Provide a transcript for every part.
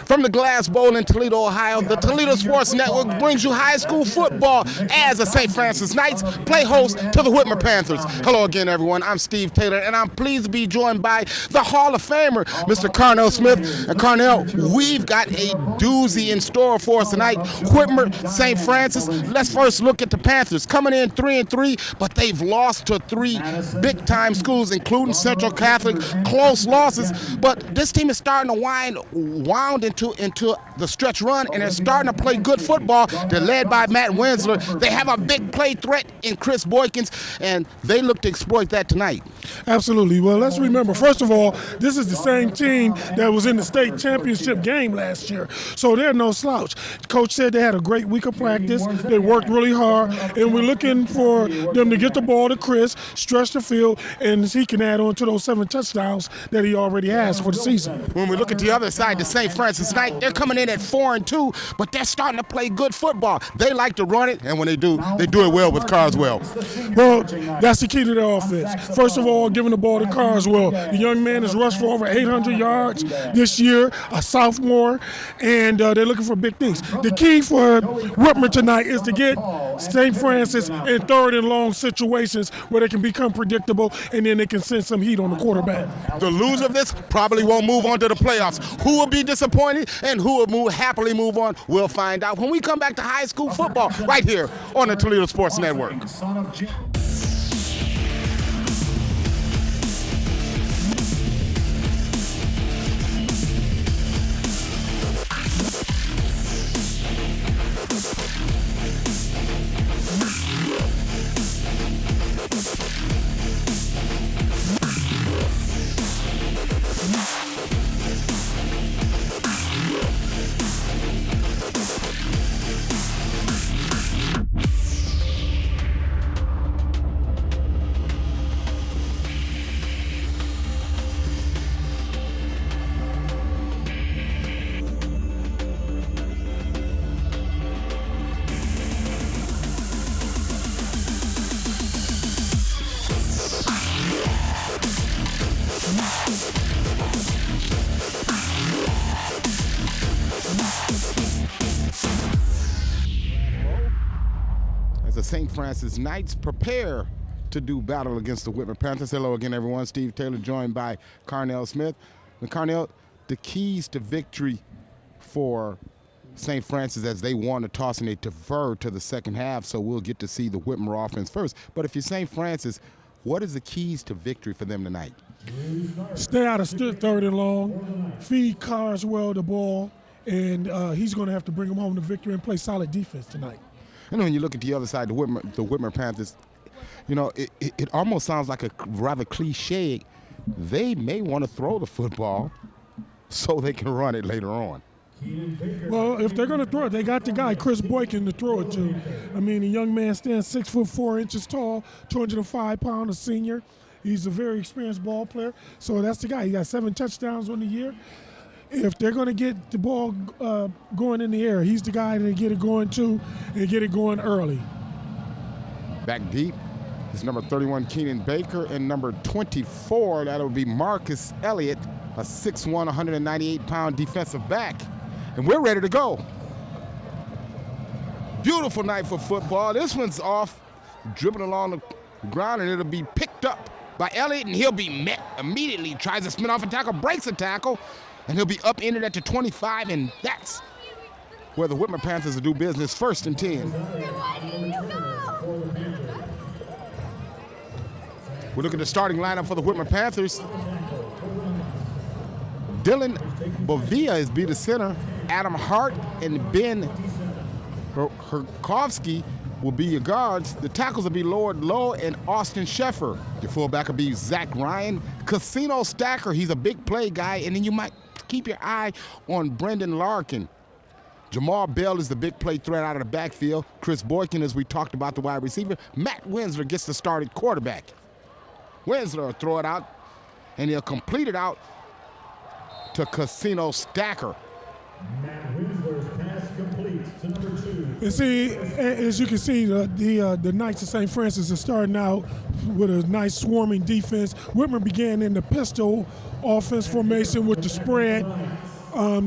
From the Glass Bowl in Toledo, Ohio, the Toledo Sports Network brings you high school football as the St. Francis Knights play host to the Whitmer Panthers. Hello again, everyone. I'm Steve Taylor, and I'm pleased to be joined by the Hall of Famer, Mr. Carnell Smith. And Carnell, we've got a doozy in store for us tonight. Whitmer, St. Francis. Let's first look at the Panthers. Coming in 3-3, but they've lost to three big-time schools, including Central Catholic. Close losses, but this team is starting to wound into the stretch run, and they're starting to play good football. They're led by Matt Winsler. They have a big play threat in Chris Boykins, and they look to exploit that tonight. Absolutely. Well, let's remember, first of all, this is the same team that was in the state championship game last year, so they're no slouch. Coach said they had a great week of practice. They worked really hard, and we're looking for them to get the ball to Chris, stretch the field, and he can add on to those 7 touchdowns that he already has for the season. When we look at the other side, the St. Francis Knights, they're coming in at 4-2, but they're starting to play good football. They like to run it, and when they do it well with Carswell. Well, that's the key to their offense. First of all, giving the ball to Carswell. The young man has rushed for over 800 yards this year, a sophomore, and they're looking for big things. The key for Whitmer tonight is to get St. Francis in third and long situations where they can become predictable, and then they can send some heat on the quarterback. The loser of this probably won't move on to the playoffs. Who will be disappointed and who will happily move on, we'll find out when we come back to high school football right here on the Toledo Sports Network. The St. Francis Knights prepare to do battle against the Whitmer Panthers. Hello again, everyone. Steve Taylor, joined by Carnell Smith. And Carnell, the keys to victory for St. Francis as they won the toss and they defer to the second half, so we'll get to see the Whitmer offense first. But if you're St. Francis, what is the keys to victory for them tonight? Stay out of third and long, feed Carswell the ball, and he's going to have to bring him home to victory and play solid defense tonight. And when you look at the other side, the Whitmer Panthers, you know, it almost sounds like a rather cliche. They may want to throw the football so they can run it later on. Well, if they're going to throw it, they got the guy, Chris Boykin, to throw it to. I mean, the young man stands 6 foot 4 inches tall, 205 pounds, a senior. He's a very experienced ball player. So that's the guy. He got 7 touchdowns on the year. If they're going to get the ball going in the air, he's the guy to get it going to and get it going early. Back deep is number 31, Keenan Baker, and number 24, that would be Marcus Elliott, a 6'1", 198-pound defensive back. And we're ready to go. Beautiful night for football. This one's off, dribbling along the ground, and it'll be picked up by Elliott, and he'll be met immediately. Tries to spin off a tackle, breaks a tackle, and he'll be upended at the 25, and that's where the Whitmer Panthers will do business, 1st and 10. We look at the starting lineup for the Whitmer Panthers. Dylan Bovia is be the center. Adam Hart and Ben Herkovsky will be your guards. The tackles will be Lord Lowe and Austin Sheffer. Your fullback will be Zach Ryan. Casino Stacker, he's a big play guy, and then you might keep your eye on Brendan Larkin. Jamal Bell is the big play threat out of the backfield. Chris Boykin, as we talked about, the wide receiver. Matt Winsler gets the started quarterback. Winsler will throw it out, and he'll complete it out to Casino Stacker. Matt Winsler's pass complete to number 2. And see, as you can see, the Knights of St. Francis are starting out with a nice swarming defense. Whitmer began in the pistol offense formation with the spread.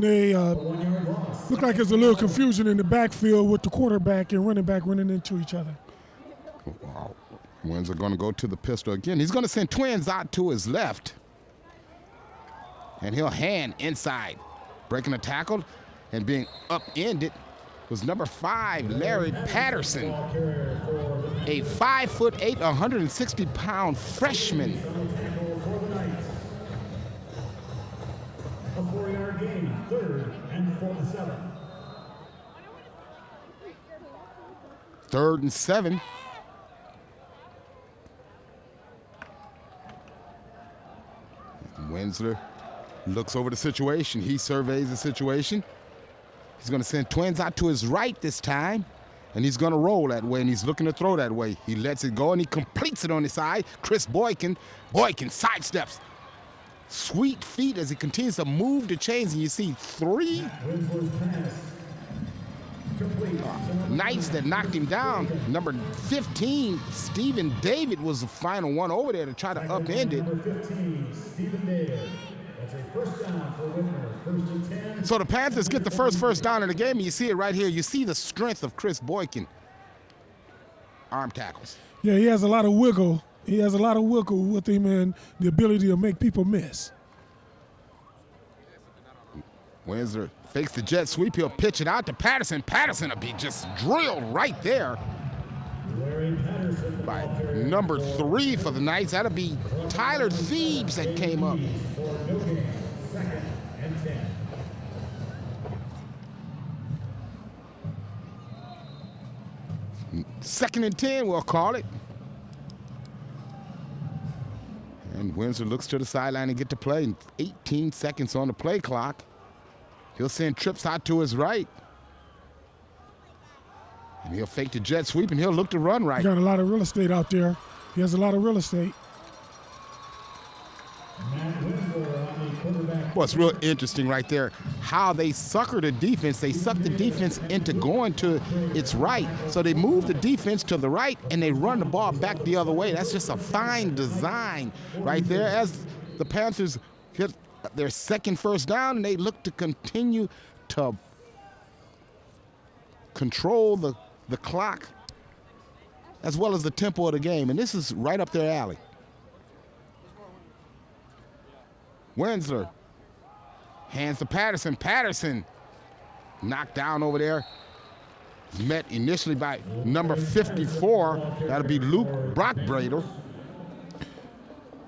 They look like there's a little confusion in the backfield with the quarterback and running back running into each other. Wow. Windsor going to go to the pistol again. He's going to send Twins out to his left. And he'll hand inside. Breaking a tackle and being upended was number 5, Larry Patterson. A 5'8", 160-pound freshman. A 4-yard gain, 3rd and 47. 3rd and 7. Windsor looks over the situation. He surveys the situation. He's going to send Twins out to his right this time, and he's going to roll that way, and he's looking to throw that way. He lets it go, and he completes it on his side. Chris Boykin sidesteps. Sweet feet as he continues to move the chains, and you see 3 Knights that knocked him down. Number 15, Stephen David, was the final one over there to try to upend it. Number 15, Stephen David. That's a first down for Whitmer. 1st and 10. So the Panthers get the first down in the game, and you see it right here. You see the strength of Chris Boykin. Arm tackles. Yeah, he has a lot of wiggle. He has a lot of wiggle with him and the ability to make people miss. Windsor fakes the jet sweep. He'll pitch it out to Patterson. Patterson will be just drilled right there by number 3 for the Knights. That'll be Tyler Thebes that came up. 2nd and 10. 2nd and 10, we'll call it. And Windsor looks to the sideline and get to play. 18 seconds on the play clock. He'll send trips out to his right. And he'll fake the jet sweep, and he'll look to run right. He got a lot of real estate out there. He has a lot of real estate. What's real interesting right there, how they sucker the defense. They suck the defense into going to its right. So they move the defense to the right, and they run the ball back the other way. That's just a fine design right there as the Panthers hit their 2nd first down, and they look to continue to control the clock as well as the tempo of the game. And this is right up their alley. Windsor hands to Patterson. Patterson knocked down over there. Met initially by number 54. That'll be Luke Brockbrader.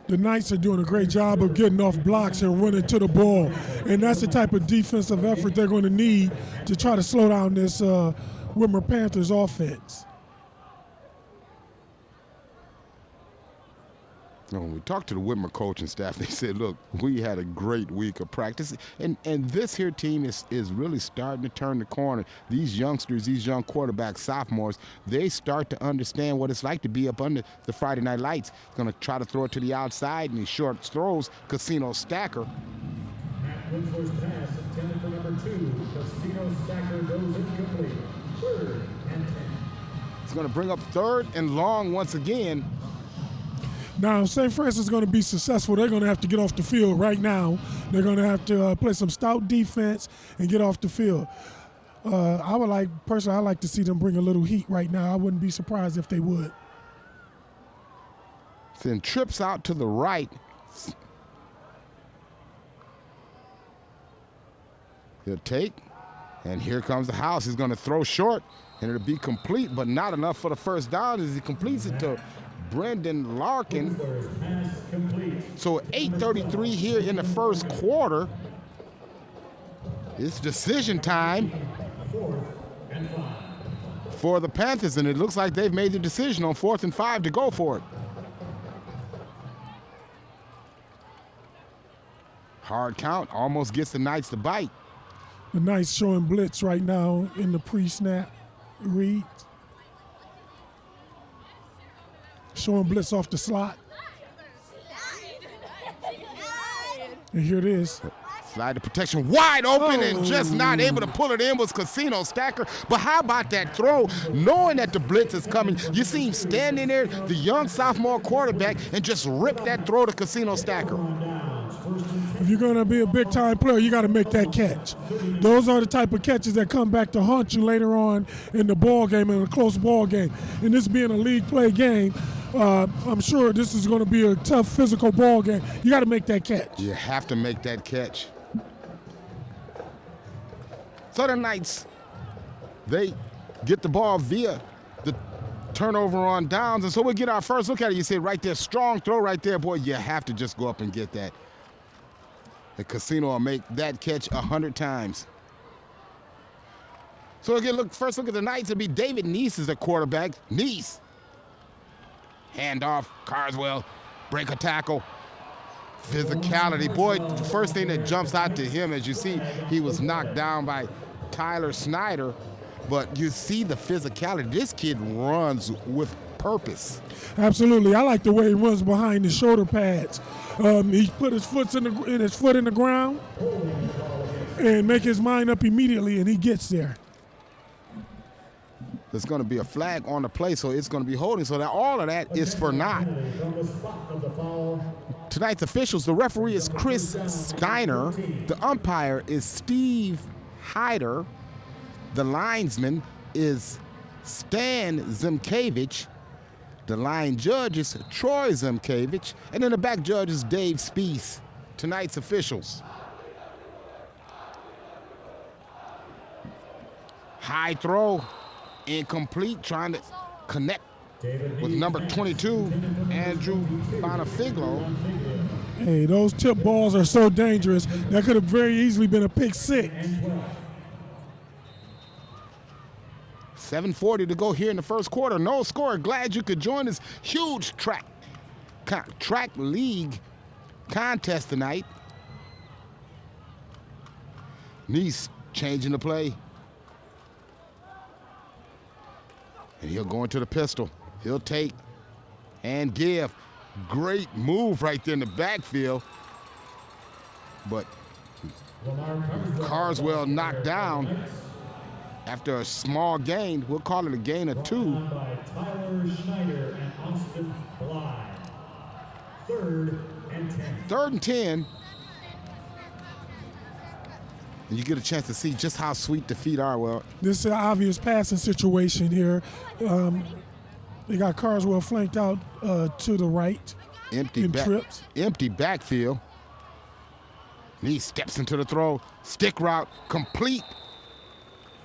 The Knights are doing a great job of getting off blocks and running to the ball. And that's the type of defensive effort they're going to need to try to slow down this Whitmer Panthers offense. When we talked to the Whitmer coaching staff, they said, look, we had a great week of practice. And this here team is really starting to turn the corner. These youngsters, these young quarterbacks, sophomores, they start to understand what it's like to be up under the Friday night lights. Going to try to throw it to the outside, and he short throws Casino Stacker. Winslow's pass intended for number 2. Casino Stacker goes incomplete. 3rd and 10. He's going to bring up 3rd and long once again. Now, if St. Francis is going to be successful, they're going to have to get off the field right now. They're going to have to play some stout defense and get off the field. Personally, I'd like to see them bring a little heat right now. I wouldn't be surprised if they would. Then trips out to the right. He'll take, and here comes the house. He's going to throw short, and it'll be complete, but not enough for the first down as he completes it to Brendan Larkin. So 8:33 here in the first quarter. It's decision time for the Panthers, and it looks like they've made the decision on 4th and 5 to go for it. Hard count, almost gets the Knights to bite. The Knights showing blitz right now in the pre-snap read. Showing blitz off the slot. And here it is. Slide the protection wide open and just not able to pull it in was Casino Stacker. But how about that throw? Knowing that the blitz is coming, you see him standing there, the young sophomore quarterback, and just rip that throw to Casino Stacker. If you're going to be a big-time player, you got to make that catch. Those are the type of catches that come back to haunt you later on in the ball game, in a close ball game. And this being a league play game, I'm sure this is going to be a tough physical ball game. You got to make that catch. You have to make that catch. Southern Knights, they get the ball via the turnover on downs, and so we'll get our first look at it. You see it right there, strong throw right there. Boy, you have to just go up and get that. The Casino will make that catch 100 times. So again, first look at the Knights. It'll be David Neese as the quarterback. Neese. Handoff, Carswell, break a tackle. Physicality. Boy, the first thing that jumps out to him, as you see, he was knocked down by Tyler Snyder. But you see the physicality. This kid runs with purpose. Absolutely. I like the way he runs behind the shoulder pads. He put his foot in the ground and make his mind up immediately, and he gets there. There's going to be a flag on the play, so it's going to be holding. So that all of that is for naught. Tonight's officials, the referee is Chris Steiner. The umpire is Steve Hyder. The linesman is Stan Zemkevich. The line judge is Troy Zemkevich. And then the back judge is Dave Spees. Tonight's officials. High throw, incomplete, trying to connect with number 22, Andrew Bonifiglio. Hey, those tip balls are so dangerous. That could have very easily been a pick six. 7:40 to go here in the first quarter. No score. Glad you could join this huge track league contest tonight. Neese changing the play. And he'll go into the pistol. He'll take and give. Great move right there in the backfield. But Carswell knocked down after a small gain. We'll call it a gain of 2. By Tyler Schneider and Austin Bly. 3rd and 10. 3rd and 10. And you get a chance to see just how sweet the feet are. Well, this is an obvious passing situation here. They got Carswell flanked out to the right. Empty backfield. And he steps into the throw. Stick route complete.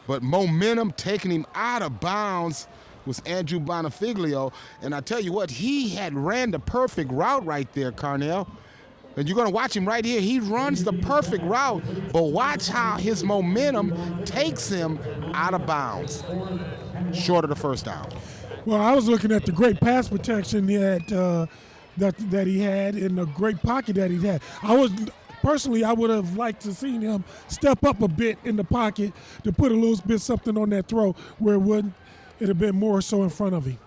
But momentum taking him out of bounds was Andrew Bonifiglio. And I tell you what, he had ran the perfect route right there, Carnell. And you're going to watch him right here. He runs the perfect route, but watch how his momentum takes him out of bounds. Short of the first down. Well, I was looking at the great pass protection that he had and the great pocket that he had. Personally, I would have liked to seen him step up a bit in the pocket to put a little bit something on that throw where it'd have been more so in front of him.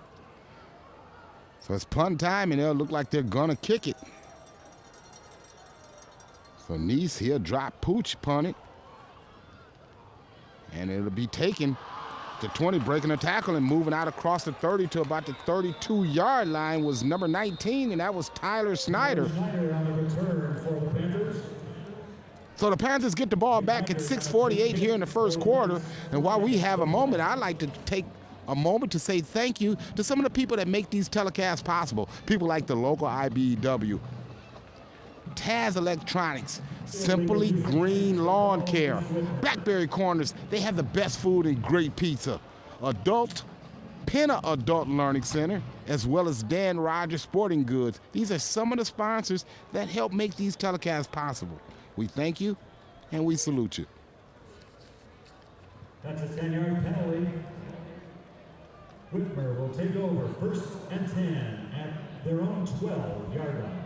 So it's punt time, and it'll look like they're going to kick it. So Neese, he'll drop Pooch, punt it. And it'll be taken to 20, breaking a tackle and moving out across the 30 to about the 32-yard line was number 19, and that was Tyler Snyder. So the Panthers get the ball back at 6:48 here in the first quarter. And while we have a moment, I'd like to take a moment to say thank you to some of the people that make these telecasts possible. People like the local IBEW, Taz Electronics, Simply Green Lawn Care, Blackberry Corners. They have the best food and great pizza. Penna Adult Learning Center, as well as Dan Rogers Sporting Goods. These are some of the sponsors that help make these telecasts possible. We thank you, and we salute you. That's a 10-yard penalty. Whitmer will take over 1st and 10 at their own 12-yard line.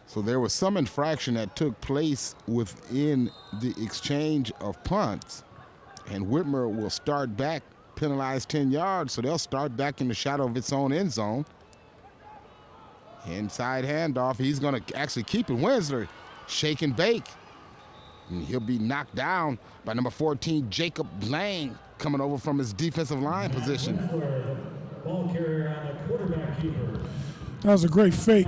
So there was some infraction that took place within the exchange of punts, and Whitmer will start back, penalized 10 yards, so they'll start back in the shadow of its own end zone. Inside handoff, he's going to actually keep it. Winsler, shake and bake. And he'll be knocked down by number 14, Jacob Lang, coming over from his defensive line position. Ball carrier on the quarterback keeper. That was a great fake.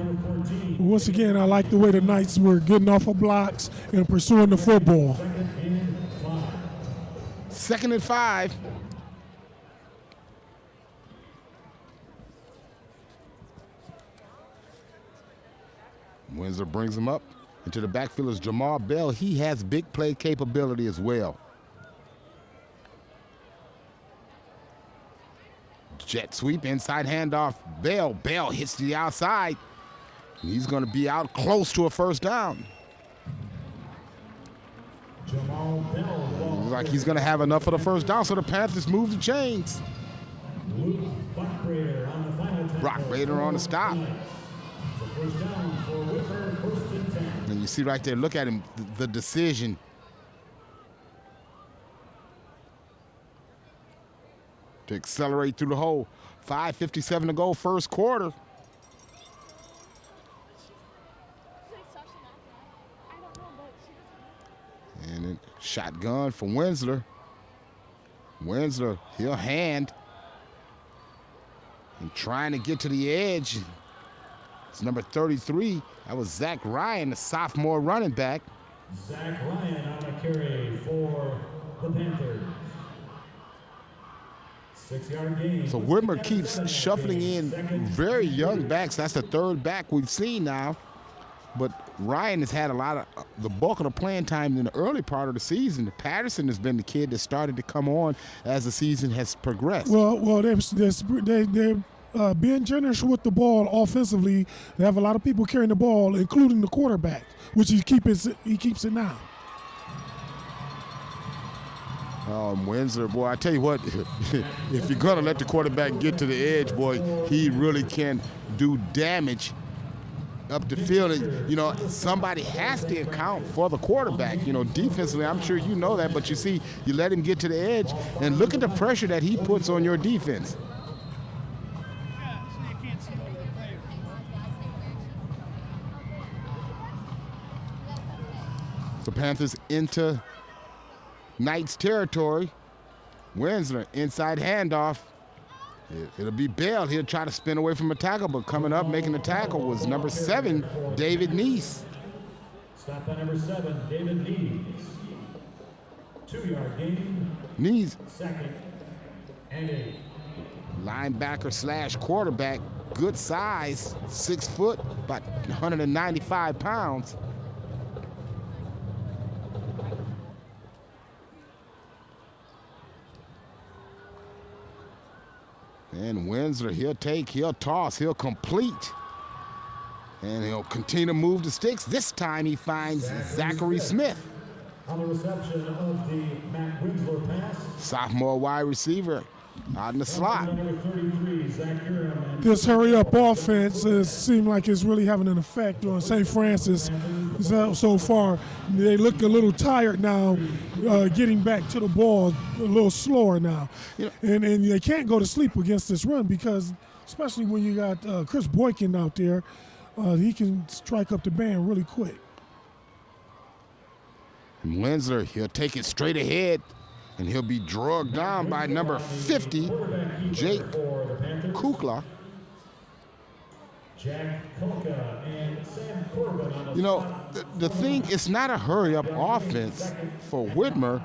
Once again, I like the way the Knights were getting off of blocks and pursuing the football. 2nd and 5. Windsor brings him up into the backfield is Jamal Bell. He has big play capability as well. Jet sweep, inside handoff. Bell hits the outside. He's going to be out close to a first down. Looks like he's going to have enough of the first down, so the Panthers move the chains. Brock Bader on the stop. And you see right there, look at him, the decision. To accelerate through the hole. 5:57 to go, first quarter. And then shotgun for Winsler. Winsler, he'll hand. And trying to get to the edge. It's number 33. That was Zach Ryan, the sophomore running back. Zach Ryan on a carry for the Panthers. 6-yard gain. So Whitmer keeps shuffling in very young backs. That's the third back we've seen now. But Ryan has had a lot of the bulk of the playing time in the early part of the season. Patterson has been the kid that started to come on as the season has progressed. Well, they're being generous with the ball offensively. They have a lot of people carrying the ball, including the quarterback, which he keeps it now. Winsler, boy, I tell you what, if you're going to let the quarterback get to the edge, boy, he really can do damage up the field. And, you know, somebody has to account for the quarterback. You know, defensively, I'm sure you know that, but you see, you let him get to the edge, and look at the pressure that he puts on your defense. So Panthers into Knights territory. Winsler, inside handoff. It'll be Bell. He'll try to spin away from a tackle, but coming up making the tackle was number 7, David Neese. Stop by number 7, David Neese. 2-yard gain. Neese. 2nd and 8. Linebacker slash quarterback. Good size. 6 foot, about 195 pounds. And Winsler, he'll toss, he'll complete. And he'll continue to move the sticks. This time he finds Zachary Smith. On the reception of the Matt Winsler pass. Sophomore wide receiver out in the slot. Number 33, Zach Urim. This hurry-up offense seems like it's really having an effect on St. Francis so far. They look a little tired now, getting back to the ball a little slower now. You know, and they can't go to sleep against this run because, especially when you got Chris Boykin out there, he can strike up the band really quick. And Winsler, he'll take it straight ahead, and he'll be drugged down by number 50, Jake Kukla. Jack Koka and Sam Corbin on the You know, spot. the thing, it's not a hurry-up offense for Whitmer.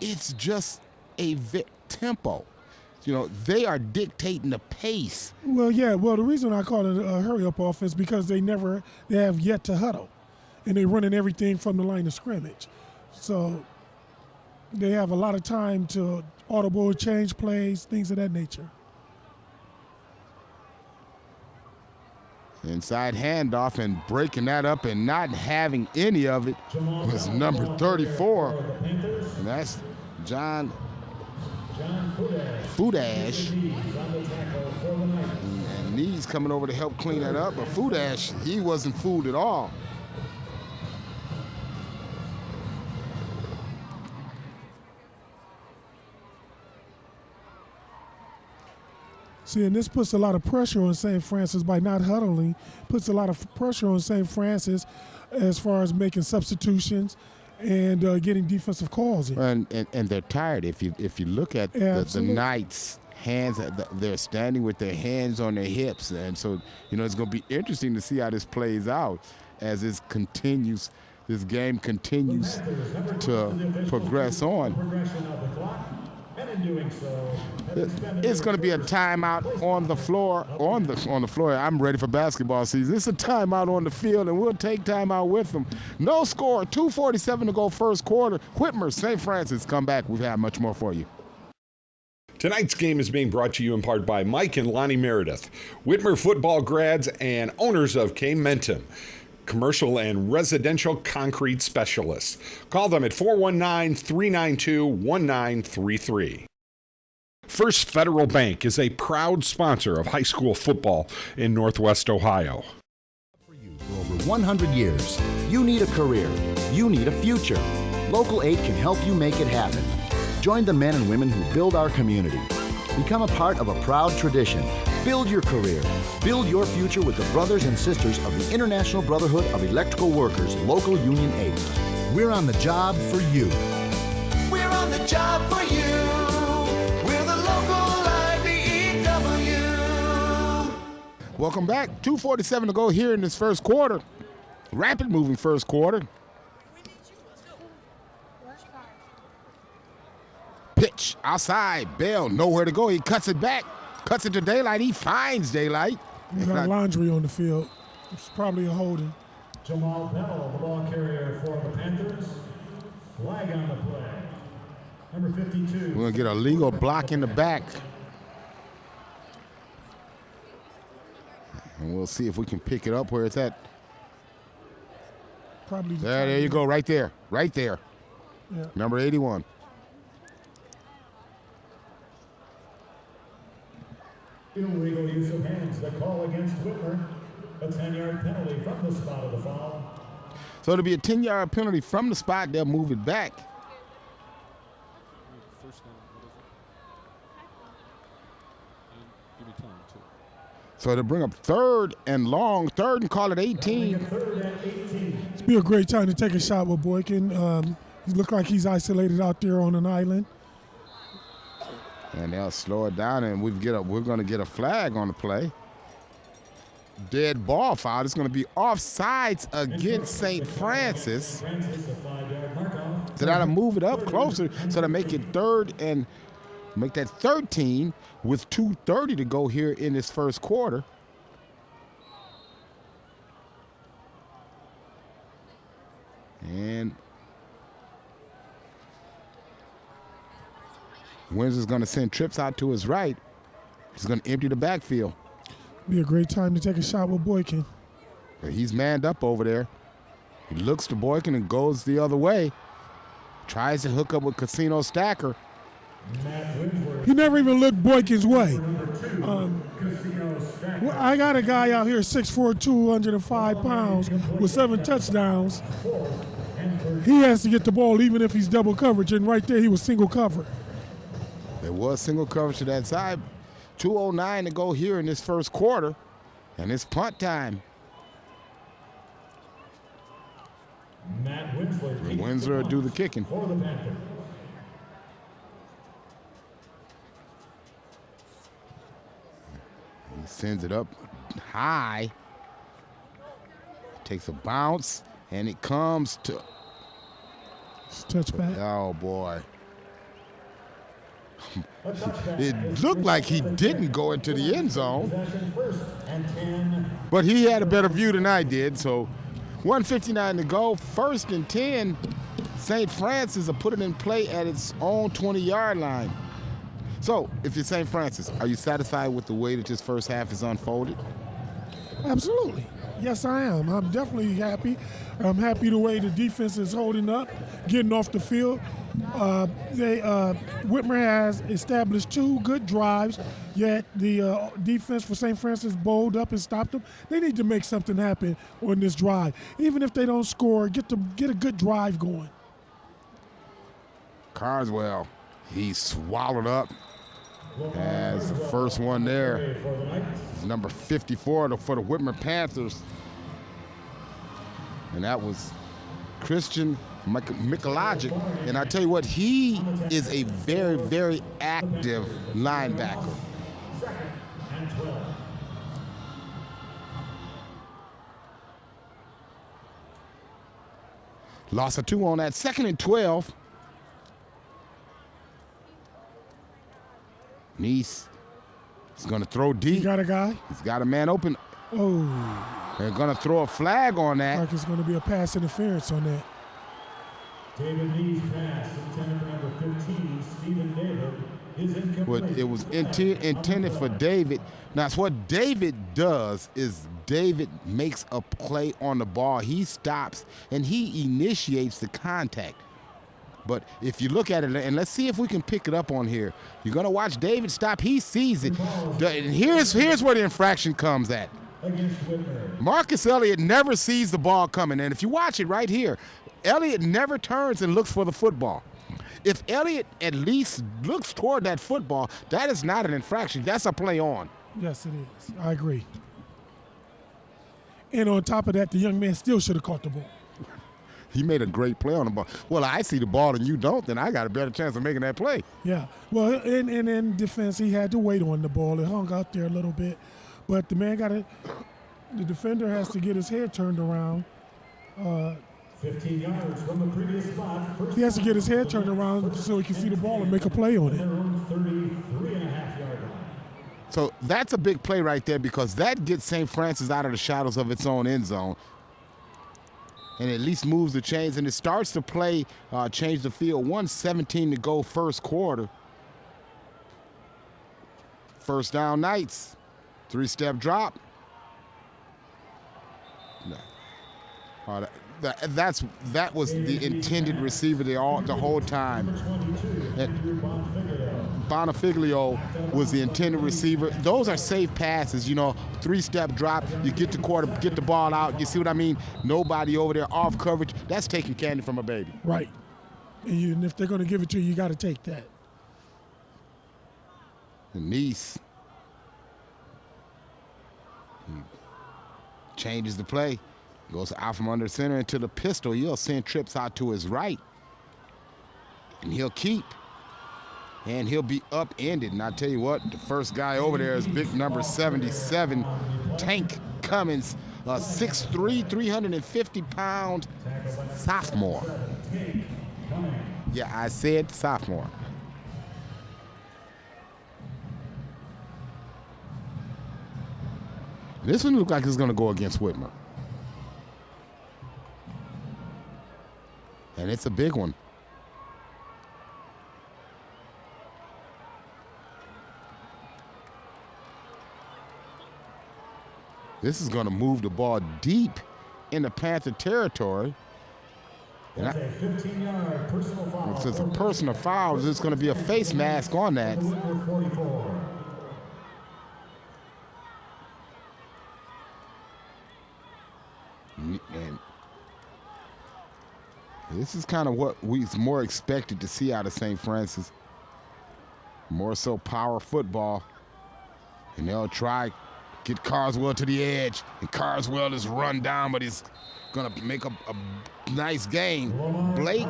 It's just a tempo. You know, they are dictating the pace. Well, yeah. Well, the reason I call it a hurry-up offense because they have yet to huddle, and they're running everything from the line of scrimmage. So they have a lot of time to audible change plays, things of that nature. Inside handoff and breaking that up and not having any of it was number 34. And that's John Fudash. And Nee's coming over to help clean that up, but Fudash, he wasn't fooled at all. See, and this puts a lot of pressure on St. Francis by not huddling, puts a lot of pressure on St. Francis as far as making substitutions and getting defensive calls in. And they're tired. If you look at the Knights hands, they're standing with their hands on their hips. And so, it's going to be interesting to see how this plays out as this game continues to progress on. It's going to be a timeout on the floor. On the floor. I'm ready for basketball season. It's a timeout on the field, and we'll take timeout with them. No score. 2:47 to go first quarter. Whitmer, St. Francis, come back. We've had much more for you. Tonight's game is being brought to you in part by Mike and Lonnie Meredith, Whitmer football grads and owners of K-Mentum, commercial and residential concrete specialists. Call them at 419-392-1933. First Federal Bank is a proud sponsor of high school football in Northwest Ohio. For over 100 years, you need a career. You need a future. Local 8 can help you make it happen. Join the men and women who build our community. Become a part of a proud tradition. Build your career. Build your future with the brothers and sisters of the International Brotherhood of Electrical Workers, Local Union 8. We're on the job for you. We're on the job for you. We're the local IBEW. Welcome back. 2:47 to go here in this first quarter. Rapid moving first quarter. Pitch outside. Bell nowhere to go. He cuts it back. Cuts it to Daylight. He finds Daylight. You got laundry on the field. It's probably a holding. Jamal Bell, the ball carrier for the Panthers. Flag on the play. Number 52. We're going to get a legal block in the back. And we'll see if we can pick it up where it's at. Probably There you go. Right there. Right there. Yeah. Number 81. Illegal use of hands. The call against Whitmer. A 10-yard penalty from the spot of the foul. So it'll be a 10-yard penalty from the spot. They'll move it back. So they'll bring up third and long. Third and call it 18. It's be a great time to take a shot with Boykin. He looked like he's isolated out there on an island. And they'll slow it down, and we're going to get a flag on the play. Dead ball foul. It's going to be offsides against St. Francis. So that'll move it up closer, so to make it third and make that 13 with 2:30 to go here in this first quarter. And Windsor's going to send trips out to his right. He's going to empty the backfield. Be a great time to take a shot with Boykin. He's manned up over there. He looks to Boykin and goes the other way. Tries to hook up with Casino Stacker. He never even looked Boykin's way. I got a guy out here, 6'4", 205 pounds, with 7 touchdowns. He has to get the ball even if he's double coverage, and right there he was single cover. There was single coverage to that side. 2:09 to go here in this first quarter, and it's punt time. Windsor will do the kicking. He sends it up high. Takes a bounce, and it comes to... Touchback. Oh, boy. It looked like he didn't go into the end zone, but he had a better view than I did. So 1:59 to go, 1st and 10. St. Francis will put it in play at its own 20-yard line. So if you're St. Francis, are you satisfied with the way that this first half is unfolded? Absolutely. Yes, I am. I'm definitely happy. I'm happy the way the defense is holding up, getting off the field. Whitmer has established 2 good drives, yet the defense for St. Francis bowled up and stopped them. They need to make something happen on this drive. Even if they don't score, get a good drive going. Carswell, he's swallowed up as the first one there. It's number 54 for the Whitmer Panthers. And that was Christian Mikalajic. And I tell you what, he is a very, very active linebacker. Second and 12. Loss of 2 on that. 2nd and 12. Nice. He's going to throw deep. You got a guy? He's got a man open. Oh, They're going to throw a flag on that. like it's going to be a pass interference on that. David Lee's pass intended for number 15, Stephen David, is incomplete. But it was intended for David. Now, it's what David does is David makes a play on the ball. He stops, and he initiates the contact. But if you look at it, and let's see if we can pick it up on here. You're going to watch David stop. He sees it. And here's where the infraction comes at. Against Whitmer. Marcus Elliott never sees the ball coming. And if you watch it right here, Elliott never turns and looks for the football. If Elliott at least looks toward that football, that is not an infraction. That's a play on. Yes, it is. I agree. And on top of that, the young man still should have caught the ball. He made a great play on the ball. Well, I see the ball and you don't, then I got a better chance of making that play. Yeah. Well, in defense, he had to wait on the ball. It hung out there a little bit. But the man the defender has to get his head turned around. 15 yards from the previous spot. First He has to get his head turned around so he can see the ball and make a play on their it. own 33.5-yard line. So that's a big play right there because that gets St. Francis out of the shadows of its own end zone and at least moves the chains. And it starts to play, change the field. 1:17 to go first quarter. First down Knights. 3-step drop. No. That was the intended receiver the whole time. Bonifiglio was the intended receiver. Those are safe passes, 3-step drop. You get the ball out. You see what I mean? Nobody over there off coverage. That's taking candy from a baby. Right. And if they're going to give it to you, you got to take that. Nice. He changes the play. Goes out from under center into the pistol. He'll send trips out to his right. And he'll keep. And he'll be upended. And I tell you what, the first guy over there is big number 77, Tank Cummins, a 6'3", 350-pound sophomore. Yeah, I said sophomore. This one looks like it's going to go against Whitmer. And it's a big one. This is going to move the ball deep into Panther territory. And That's a 15-yard personal foul. if it's a personal foul, there's going to be a face mask on that. Number 44. And this is kind of what we more expected to see out of St. Francis. More so power football. And they'll try get Carswell to the edge. And Carswell is run down, but he's going to make a nice game. Blake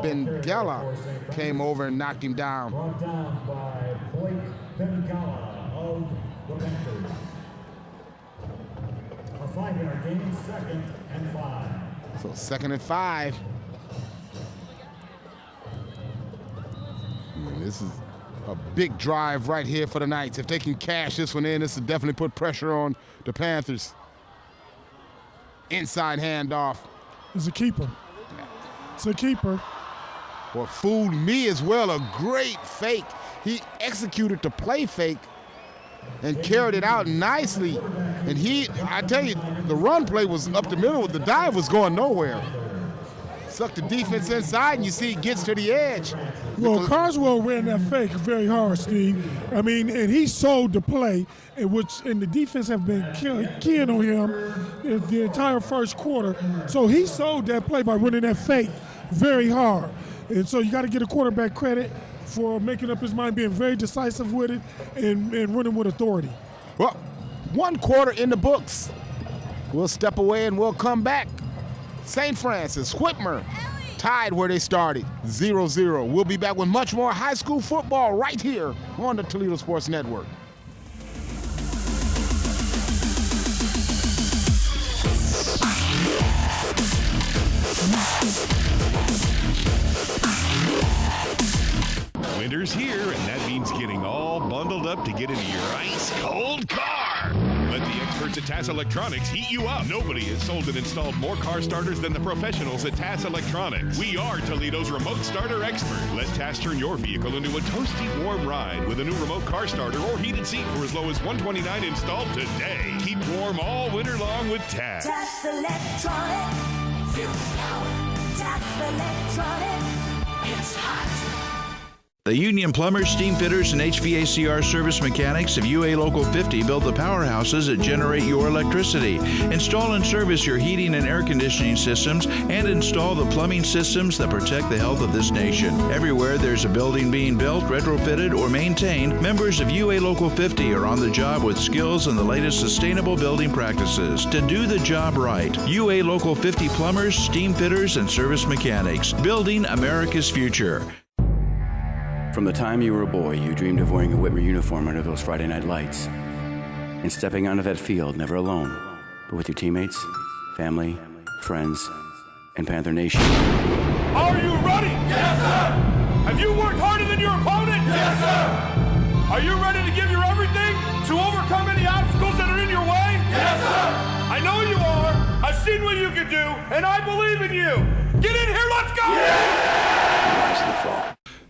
Bengala came over and knocked him down. Brought down by Blake Bengala of the Panthers. A 5-yard gain, 2nd and 5. So 2nd and 5. And this is a big drive right here for the Knights. If they can cash this one in, this will definitely put pressure on the Panthers. Inside handoff. It's a keeper. It's a keeper. Well, fooled me as well. A great fake. He executed the play fake and carried it out nicely. And I tell you, the run play was up the middle. The dive was going nowhere. Sucked the defense inside, and you see it gets to the edge. Well, Carswell ran that fake very hard, Steve. I mean, and he sold the play, and the defense have been keying on him the entire first quarter. So he sold that play by running that fake very hard. And so you got to get a quarterback credit for making up his mind, being very decisive with it, and running with authority. Well, 1 quarter in the books. We'll step away and we'll come back St. Francis, Whitmer, tied where they started, 0-0. We'll be back with much more high school football right here on the Toledo Sports Network. Winter's here, and that means getting all bundled up to get into your ice-cold car. Let the experts at TAS Electronics heat you up. Nobody has sold and installed more car starters than the professionals at TAS Electronics. We are Toledo's remote starter expert. Let TAS turn your vehicle into a toasty, warm ride with a new remote car starter or heated seat for as low as $129 installed today. Keep warm all winter long with TAS. TAS Electronics. Feel the power. TAS Electronics. It's hot. The Union Plumbers, Steam Fitters, and HVACR service mechanics of UA Local 50 build the powerhouses that generate your electricity. Install and service your heating and air conditioning systems, and install the plumbing systems that protect the health of this nation. Everywhere there's a building being built, retrofitted, or maintained, members of UA Local 50 are on the job with skills and the latest sustainable building practices to do the job right. UA Local 50 Plumbers, Steam Fitters, and service mechanics, building America's future. From the time you were a boy, you dreamed of wearing a Whitmer uniform under those Friday night lights and stepping onto that field, never alone, but with your teammates, family, friends, and Panther Nation. Are you ready? Yes, sir! Have you worked harder than your opponent? Yes, sir! Are you ready to give your everything to overcome any obstacles that are in your way? Yes, sir! I know you are. I've seen what you can do, and I believe in you. Get in here, let's go! Yeah!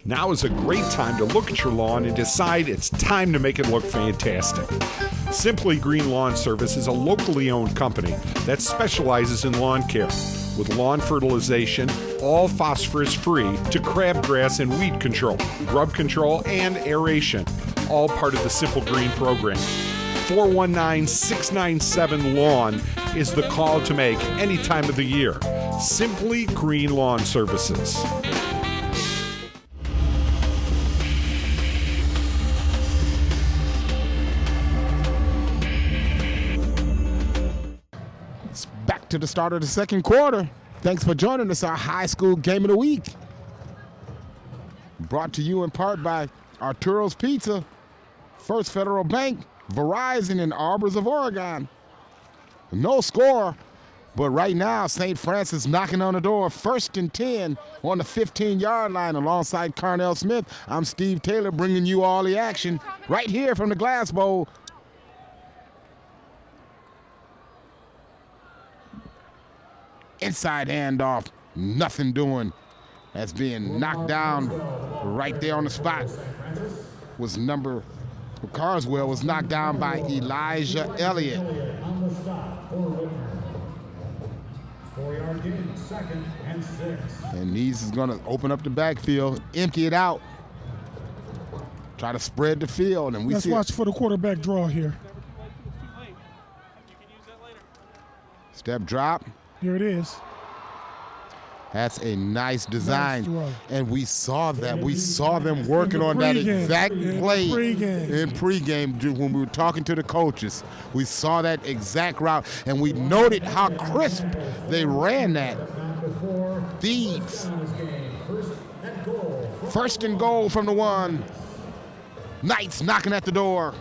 Now is a great time to look at your lawn and decide it's time to make it look fantastic. Simply Green Lawn Service is a locally owned company that specializes in lawn care, with lawn fertilization, all phosphorus free, to crabgrass and weed control, grub control, and aeration, all part of the Simple Green program. 419-697-LAWN is the call to make any time of the year. Simply Green Lawn Services. Back to the start of the second quarter. Thanks for joining us, our high school game of the week. Brought to you in part by Arturo's Pizza, First Federal Bank, Verizon, and Arbors of Oregon. No score, but right now St. Francis knocking on the door, 1st and 10 on the 15-yard line alongside Carnell Smith. I'm Steve Taylor bringing you all the action right here from the Glass Bowl. Inside handoff, nothing doing. That's being knocked down right there on the spot. Carswell was knocked down by Elijah Elliott. On the stop for Whitmer. 4-yard gain, 2nd and 6. And Neese is gonna open up the backfield, empty it out, try to spread the field, and Let's watch for the quarterback draw here. Step drop. Here it is. That's a nice design. Nice, and we saw that. We saw them working on that exact play in pregame when we were talking to the coaches. We saw that exact route, and we noted how crisp they ran that. Thieves. 1st and goal from the 1. Knights knocking at the door.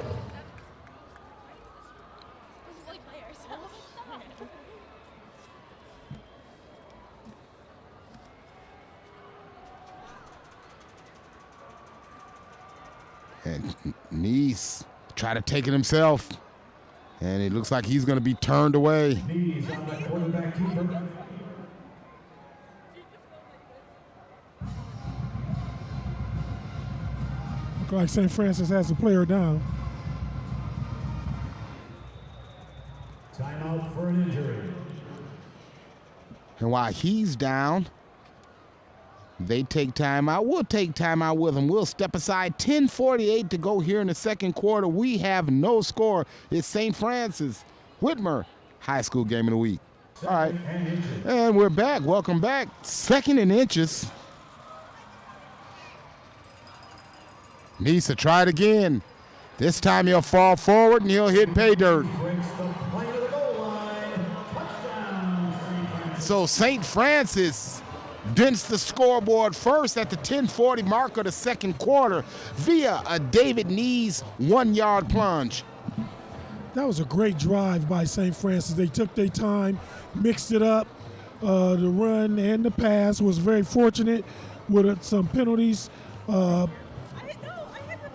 And Neese try to take it himself. And it looks like he's going to be turned away. Knees on the quarterback keeper. Look like St. Francis has a player down. Timeout for an injury. And while he's down, they take time out. We'll take time out with them. We'll step aside. 10:48 to go here in the second quarter. We have no score. It's St. Francis, Whitmer, high school game of the week. All right, and we're back. Welcome back. 2nd and inches. Needs to try it again. This time he'll fall forward and he'll hit pay dirt. So St. Francis dents the scoreboard first at the 10:40 mark of the second quarter via a David Nees 1-yard plunge. That was a great drive by St. Francis. They took their time, mixed it up. The run and the pass was very fortunate with some penalties,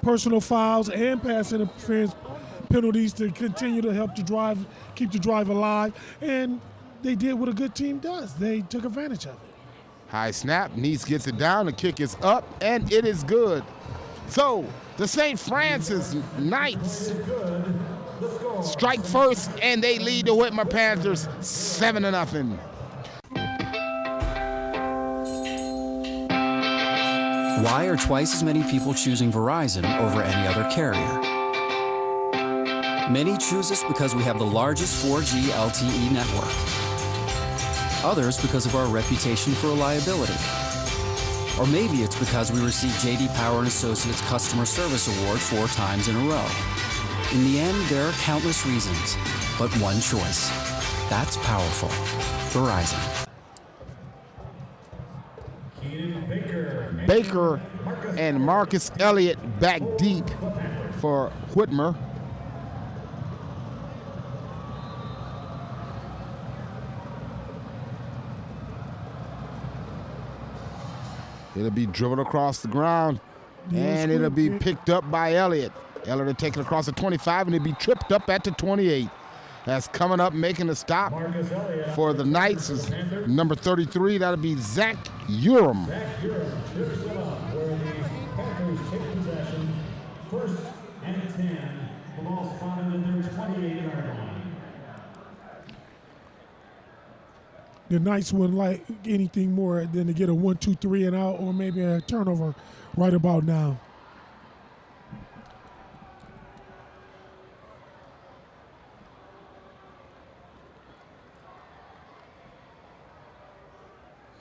personal fouls, and pass interference penalties to continue to help the drive, keep the drive alive. And they did what a good team does. They took advantage of it. High snap, Neese gets it down, the kick is up, and it is good. So the St. Francis Knights strike first, and they lead the Whitmer Panthers 7-0. Why are twice as many people choosing Verizon over any other carrier? Many choose us because we have the largest 4G LTE network. Others because of our reputation for reliability. Or maybe it's because we received J.D. Power and Associates Customer Service Award 4 times in a row. In the end, there are countless reasons, but one choice. That's powerful. Verizon. Baker and Marcus Elliott back deep for Whitmer. It'll be dribbled across the ground, and it'll be picked up by Elliott. Elliott will take it across the 25, and it'll be tripped up at the 28. That's coming up, making a stop for the Knights is number 33. That'll be Zach Urim. Zach Urim trips it up where the Panthers take possession. 1st and 10. The ball spotted at their 28-yard line. The Knights wouldn't like anything more than to get a 1-2-3 and out, or maybe a turnover right about now.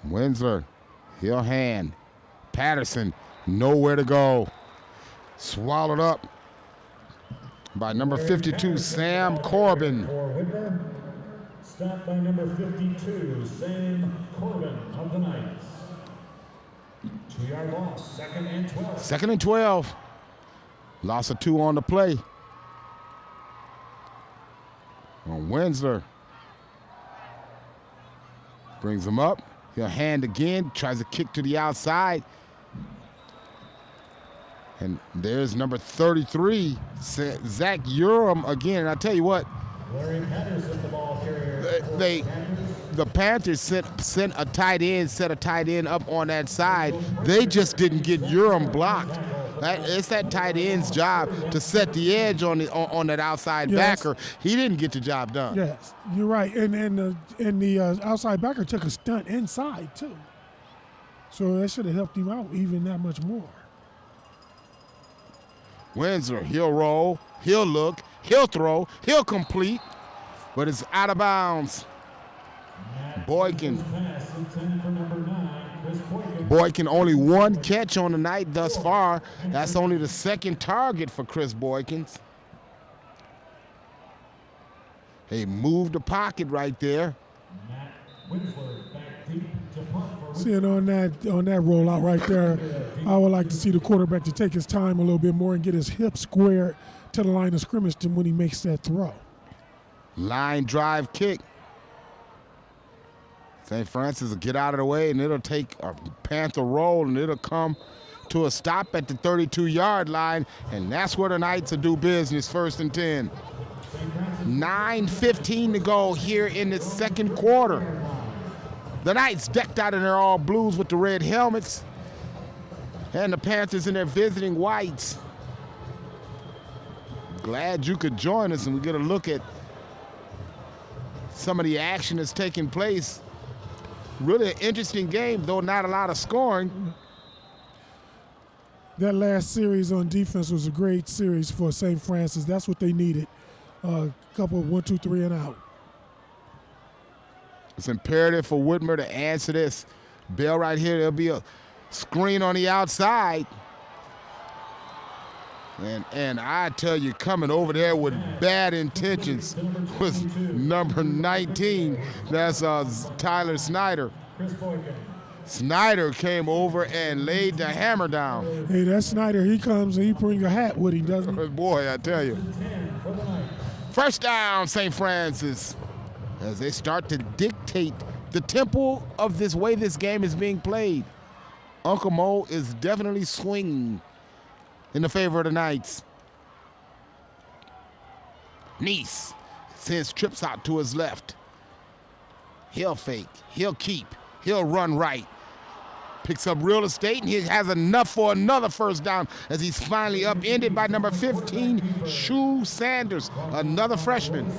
Winsler, he'll hand. Patterson, nowhere to go. Swallowed up by number 52, Sam Corbin. For Whitmer, stopped by number 52, Sam Corbin of the Knights. 2-yard loss, 2nd and 12. 2nd and 12. Loss of 2 on the play. On Winsler. Brings him up. He'll hand again, tries to kick to the outside. And there's number 33, Zach Urim again. And I tell you what, Larry Patterson, the ball carrier. The Panthers sent a tight end up on that side. They just didn't get Urim blocked. It's that tight end's job to set the edge on that outside backer. He didn't get the job done. Yes, you're right. And the outside backer took a stunt inside too. So that should have helped him out even that much more. Winsler, he'll roll, he'll look, he'll throw, he'll complete, but it's out of bounds. Boykin only 1 catch on the night thus far. That's only the 2nd target for Chris Boykins. They moved the pocket right there. Seeing on that rollout right there, I would like to see the quarterback to take his time a little bit more and get his hip squared to the line of scrimmage when he makes that throw. Line drive kick. St. Francis will get out of the way, and it'll take a Panther roll, and it'll come to a stop at the 32-yard line, and that's where the Knights will do business, 1st and 10. 9:15 to go here in the 2nd quarter. The Knights decked out in their all blues with the red helmets, and the Panthers in their visiting whites. Glad you could join us, and we get a look at some of the action that's taking place. Really an interesting game, though not a lot of scoring. That last series on defense was a great series for St. Francis. That's what they needed. A couple of 1, 2, 3 and out. It's imperative for Whitmer to answer this. Bell right here, there'll be a screen on the outside. And I tell you, coming over there with bad intentions was number 19. That's Tyler Snyder. Snyder came over and laid the hammer down. Hey, that's Snyder. He comes and he brings a hat with him, doesn't he? Boy, I tell you. First down, St. Francis, as they start to dictate the tempo of this way this game is being played. Uncle Mo is definitely swinging in the favor of the Knights. Nice sends trips out to his left. He'll fake, he'll keep, he'll run right. Picks up real estate, and he has enough for another first down as he's finally upended by number 15, Shue Sanders, another freshman.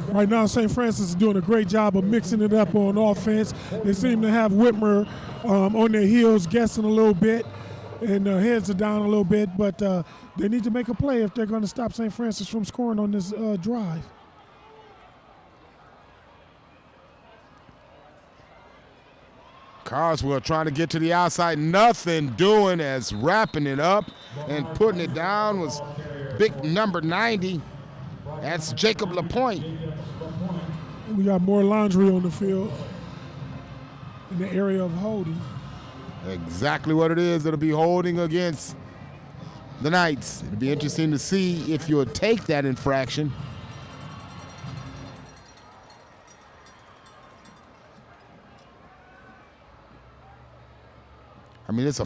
Right now, St. Francis is doing a great job of mixing it up on offense. They seem to have Whitmer on their heels, guessing a little bit, and their heads are down a little bit, but they need to make a play if they're going to stop St. Francis from scoring on this drive. Carswell trying to get to the outside, nothing doing as wrapping it up and putting it down was big number 90. That's Jacob LaPointe. We got more laundry on the field in the area of holding. Exactly what it is. It'll be holding against the Knights. It'll be interesting to see if you'll take that infraction. I mean, it was a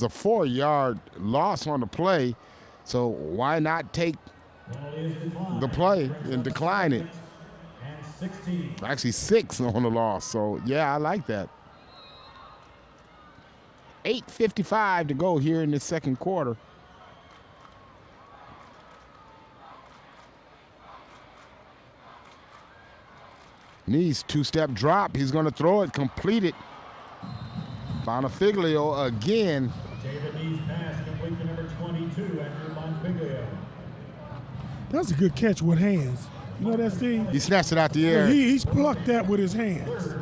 4-yard loss on the play, so why not take the play and decline it? Actually 6 on the loss, so yeah, I like that. 8:55 to go here in the second quarter. Needs two-step drop. He's going to throw it, complete it. Bonfiglio again. David Nee's pass complete to number 22, Andrew Bonfiglio. That's a good catch with hands. You know that, Steve? He snatched it out the air. He's plucked that with his hands.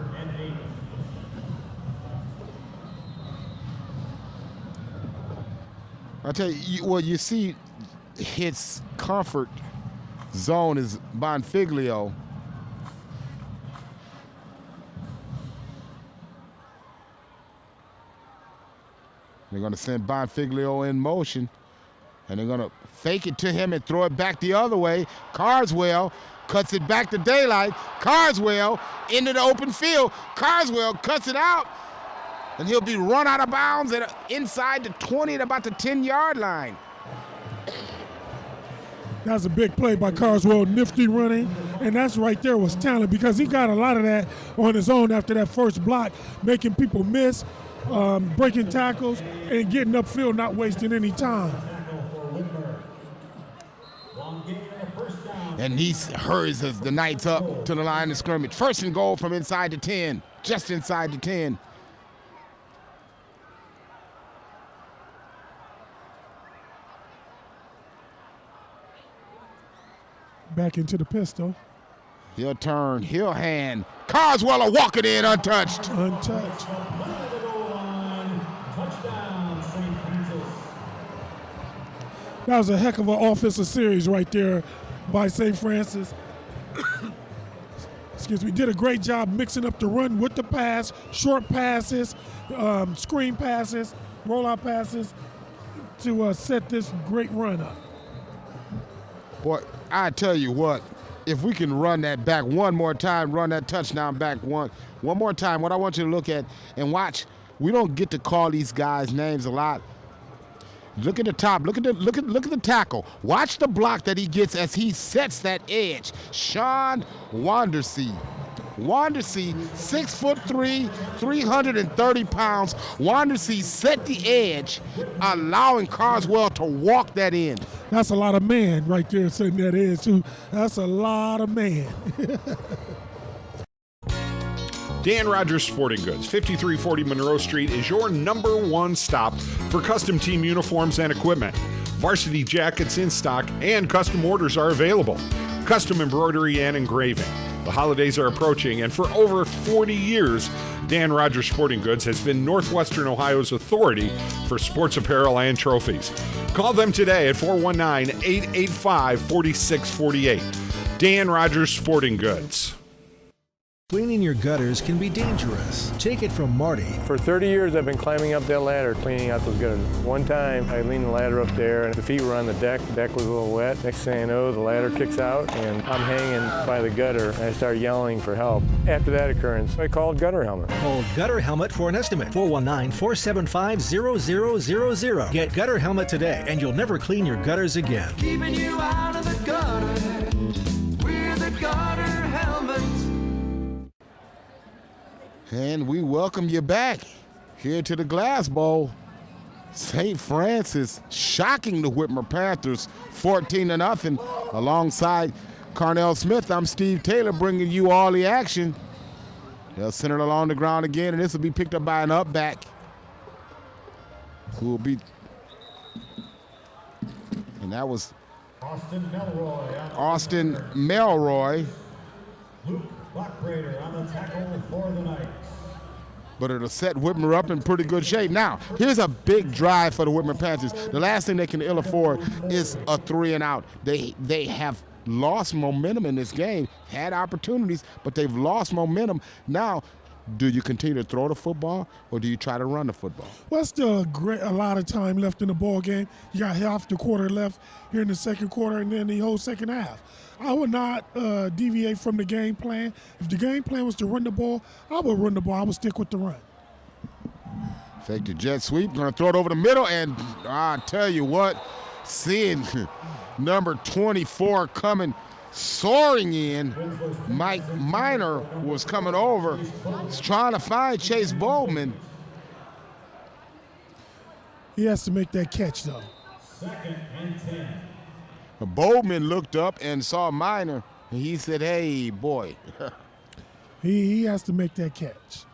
I tell you, you see his comfort zone is Bonfiglio. They're going to send Bonfiglio in motion, and they're going to fake it to him and throw it back the other way. Carswell cuts it back to daylight. Carswell into the open field. Carswell cuts it out, and he'll be run out of bounds at inside the 20 at about the 10-yard line. That's a big play by Carswell, nifty running, and that's right there was talent because he got a lot of that on his own after that first block, making people miss, breaking tackles, and getting upfield, not wasting any time. And he hurries as the Knights up to the line of scrimmage. First and goal from inside the 10, just inside the 10. Back into the pistol. He'll turn, he'll hand. Carswell will walk it in untouched. Untouched. That was a heck of an offensive series right there by St. Francis. Excuse me, did a great job mixing up the run with the pass, short passes, screen passes, rollout passes to set this great run up. Boy, I tell you what, if we can run that back one more time, run that touchdown back one more time, what I want you to look at and watch, we don't get to call these guys names a lot. Look at the top. Look at the tackle. Watch the block that he gets as he sets that edge. Sean Wandersee. Wandersee, 6'3", 330 pounds. Wandersee set the edge, allowing Carswell to walk that in. That's a lot of man right there setting that edge too. That's a lot of man. Dan Rogers Sporting Goods, 5340 Monroe Street is your #1 stop for custom team uniforms and equipment. Varsity jackets in stock and custom orders are available. Custom embroidery and engraving. The holidays are approaching, and for over 40 years, Dan Rogers Sporting Goods has been Northwestern Ohio's authority for sports apparel and trophies. Call them today at 419-885-4648. Dan Rogers Sporting Goods. Cleaning your gutters can be dangerous. Take it from Marty. For 30 years, I've been climbing up that ladder, cleaning out those gutters. One time, I leaned the ladder up there, and the feet were on the deck. The deck was a little wet. Next thing I know, the ladder kicks out, and I'm hanging by the gutter, and I start yelling for help. After that occurrence, I called Gutter Helmet. Call Gutter Helmet for an estimate. 419-475-0000. Get Gutter Helmet today, and you'll never clean your gutters again. Keeping you out of the gutter with a Gutter Helmet. And we welcome you back here to the Glass Bowl. St. Francis shocking the Whitmer Panthers 14-0. Alongside Carnell Smith, I'm Steve Taylor bringing you all the action. They'll center it along the ground again, and this will be picked up by an up back who will be, and that was Austin Melroy. Luke Lockbrader on the tackle for the Knights. But it'll set Whitmer up in pretty good shape. Now, here's a big drive for the Whitmer Panthers. The last thing they can ill afford is a 3-and-out. They have lost momentum in this game, had opportunities, but they've lost momentum. Now, do you continue to throw the football, or do you try to run the football? Well, still a lot of time left in the ball game. You got half the quarter left here in the second quarter, and then the whole second half. I would not deviate from the game plan. If the game plan was to run the ball, I would run the ball. I would stick with the run. Fake the jet sweep, gonna throw it over the middle, and I tell you what, seeing number 24 coming soaring in, Mike Miner was coming over, was trying to find Chase Bowman. He has to make that catch, though. 2nd and 10. Bowman looked up and saw Miner, and he said, hey, boy. He has to make that catch.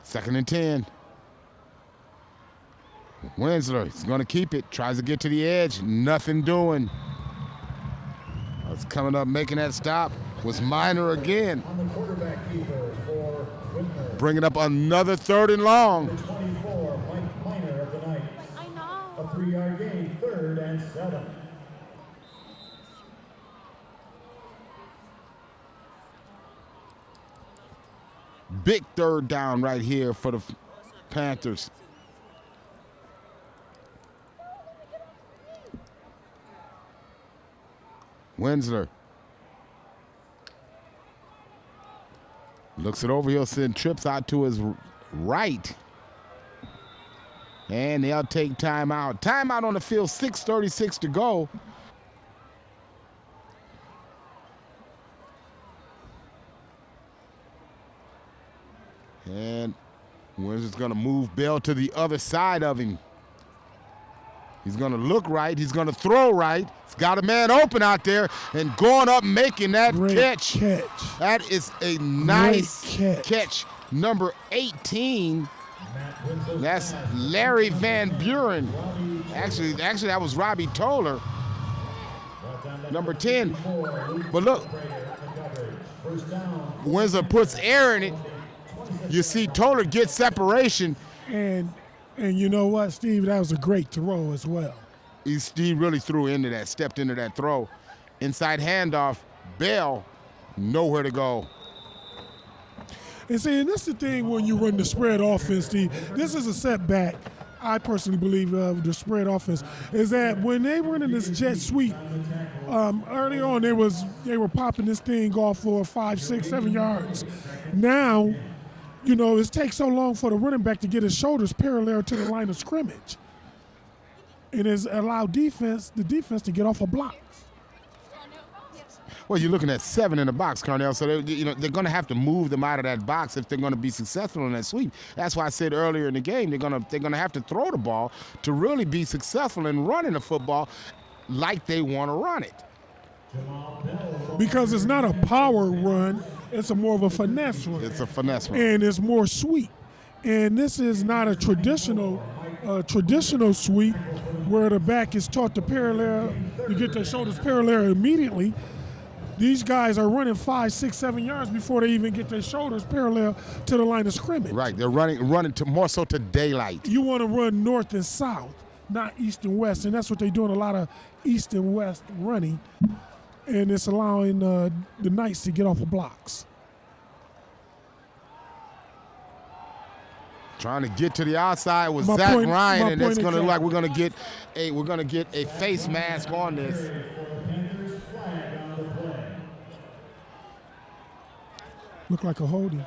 Second and 10. Winsler is going to keep it, tries to get to the edge, nothing doing. It's coming up, making that stop was Miner again. On the quarterback keeper for Whitmer. Bringing up another 3rd and long. 24, Mike Miner of the Knights. I know. A 3-yard gain, 3rd and 7. Big 3rd down right here for the Panthers. Winsler looks it over. He'll send trips out to his right. And they'll take timeout. Timeout on the field, 6:36 to go. And Winsler's going to move Bell to the other side of him. He's going to look right. He's going to throw right. He's got a man open out there and going up making that catch. That is a nice catch. Number 18. That's Larry Van Buren. Actually, that was Robbie Toller. Number 10. But look, Winsler puts air in it. You see Toller get separation. And you know what, Steve? That was a great throw as well. Steve really threw into that, stepped into that throw. Inside handoff, Bell, nowhere to go. And see, and that's the thing when you run the spread offense, Steve. This is a setback, I personally believe, of the spread offense, is that when they were in this jet sweep, early on they were popping this thing off for 5, 6, 7 yards. Now, you know, it takes so long for the running back to get his shoulders parallel to the line of scrimmage. It has allowed the defense to get off a block. Well, you're looking at 7 in the box, Carnell, so they're going to have to move them out of that box if they're going to be successful in that sweep. That's why I said earlier in the game they're going to have to throw the ball to really be successful in running the football like they want to run it. Because it's not a power run. It's a more of a finesse run. It's a finesse run. And it's more sweep. And this is not a traditional sweep where the back is taught to parallel. You get their shoulders parallel immediately. These guys are running 5, 6, 7 yards before they even get their shoulders parallel to the line of scrimmage. Right, they're running to more so to daylight. You want to run north and south, not east and west, and that's what they're doing, a lot of east and west running, and it's allowing the Knights to get off of blocks. Trying to get to the outside with Zach Ryan, and it's going to look like we're going to get a face mask on this. Look like a holding.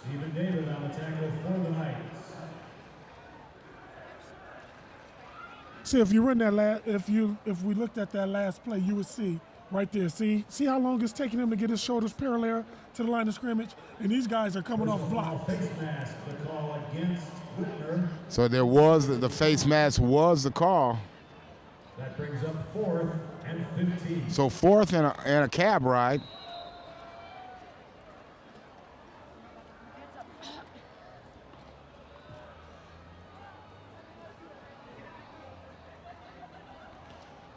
Stephen David on the tackle for the Knights. See, if you run that if we looked at that last play, you would see right there. See how long it's taking him to get his shoulders parallel to the line of scrimmage, and these guys are coming off blocks. Face mask, the call against Whitmer. So there was the face mask was the call. That brings up 4th and 15. So 4th and a cab ride.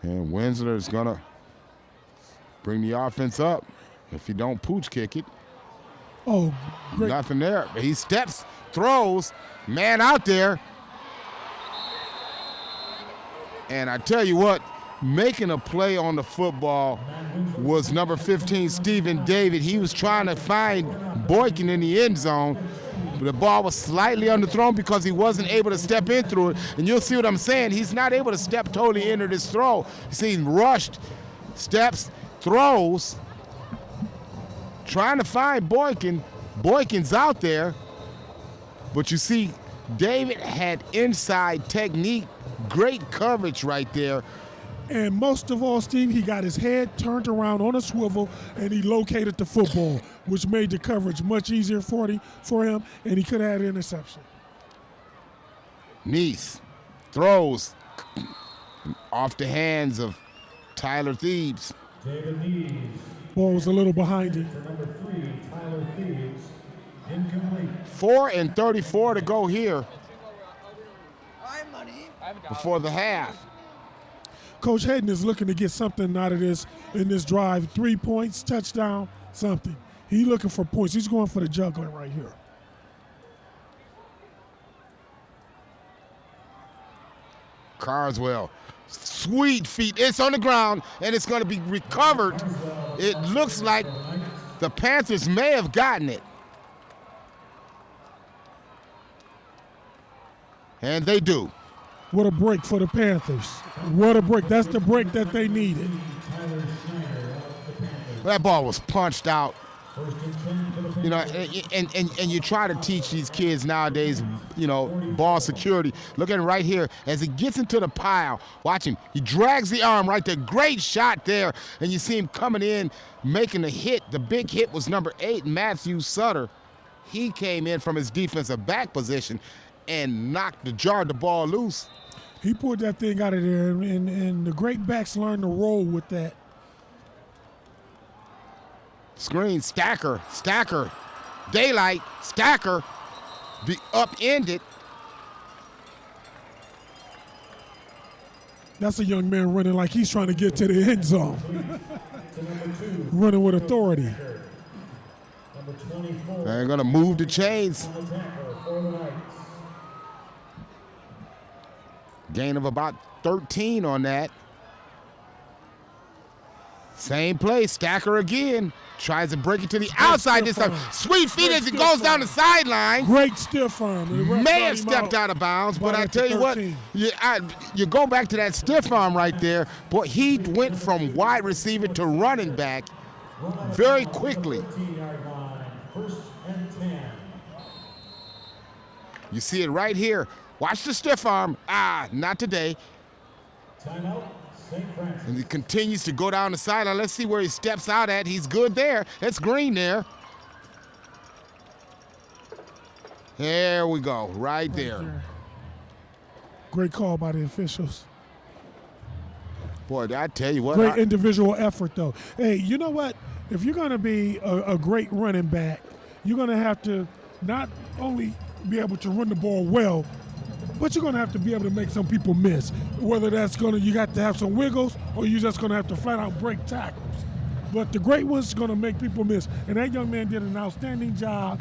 And Winsler is going to bring the offense up if he don't pooch kick it. Oh, great. Nothing there. He steps, throws, man out there. And I tell you what, making a play on the football was number 15, Stephen David. He was trying to find Boykin in the end zone. The ball was slightly underthrown because he wasn't able to step in through it. And you'll see what I'm saying. He's not able to step totally into this throw. You see him rushed, steps, throws, trying to find Boykin. Boykin's out there. But you see, David had inside technique, great coverage right there. And most of all, Steve, he got his head turned around on a swivel, and he located the football, which made the coverage much easier for him, and he could have had an interception. Neese throws off the hands of Tyler Thebes. David Neese. Ball was a little behind him. For number 3, Tyler Thebes. Incomplete. 4 and 34 to go here before the half. Coach Hayden is looking to get something out of this in this drive. 3 points, touchdown, something. He's looking for points. He's going for the juggler right here. Carswell, sweet feet. It's on the ground, and it's going to be recovered. It looks like the Panthers may have gotten it. And they do. What a break for the Panthers. What a break. That's the break that they needed. That ball was punched out. You know, and you try to teach these kids nowadays, you know, ball security. Look at him right here as he gets into the pile. Watch him. He drags the arm right there. Great shot there. And you see him coming in, making the hit. The big hit was number 8, Matthew Sutter. He came in from his defensive back position and jarred the ball loose. He pulled that thing out of there, and the great backs learned to roll with that. Screen, Stacker, daylight, Stacker, be upended. That's a young man running like he's trying to get to the end zone. Running with authority. They're going to move the chains. Gain of about 13 on that. Same play, Stacker again. Tries to break it to the outside this time. Sweet feet as it goes down the sideline. Great stiff arm. May have stepped out of bounds, but I tell you what, you go back to that stiff arm right there. Boy, he went from wide receiver to running back very quickly. You see it right here. Watch the stiff arm. Not today. Timeout, St. Francis. And he continues to go down the sideline. Let's see where he steps out at. He's good there. That's green there. There we go, right there. Great call by the officials. Boy, I tell you what. Great individual effort, though. Hey, you know what? if you're going to be a great running back, you're going to have to not only be able to run the ball well, but you're going to have to be able to make some people miss. Whether that's you got to have some wiggles, or you're just going to have to flat out break tackles. But the great ones are going to make people miss. And that young man did an outstanding job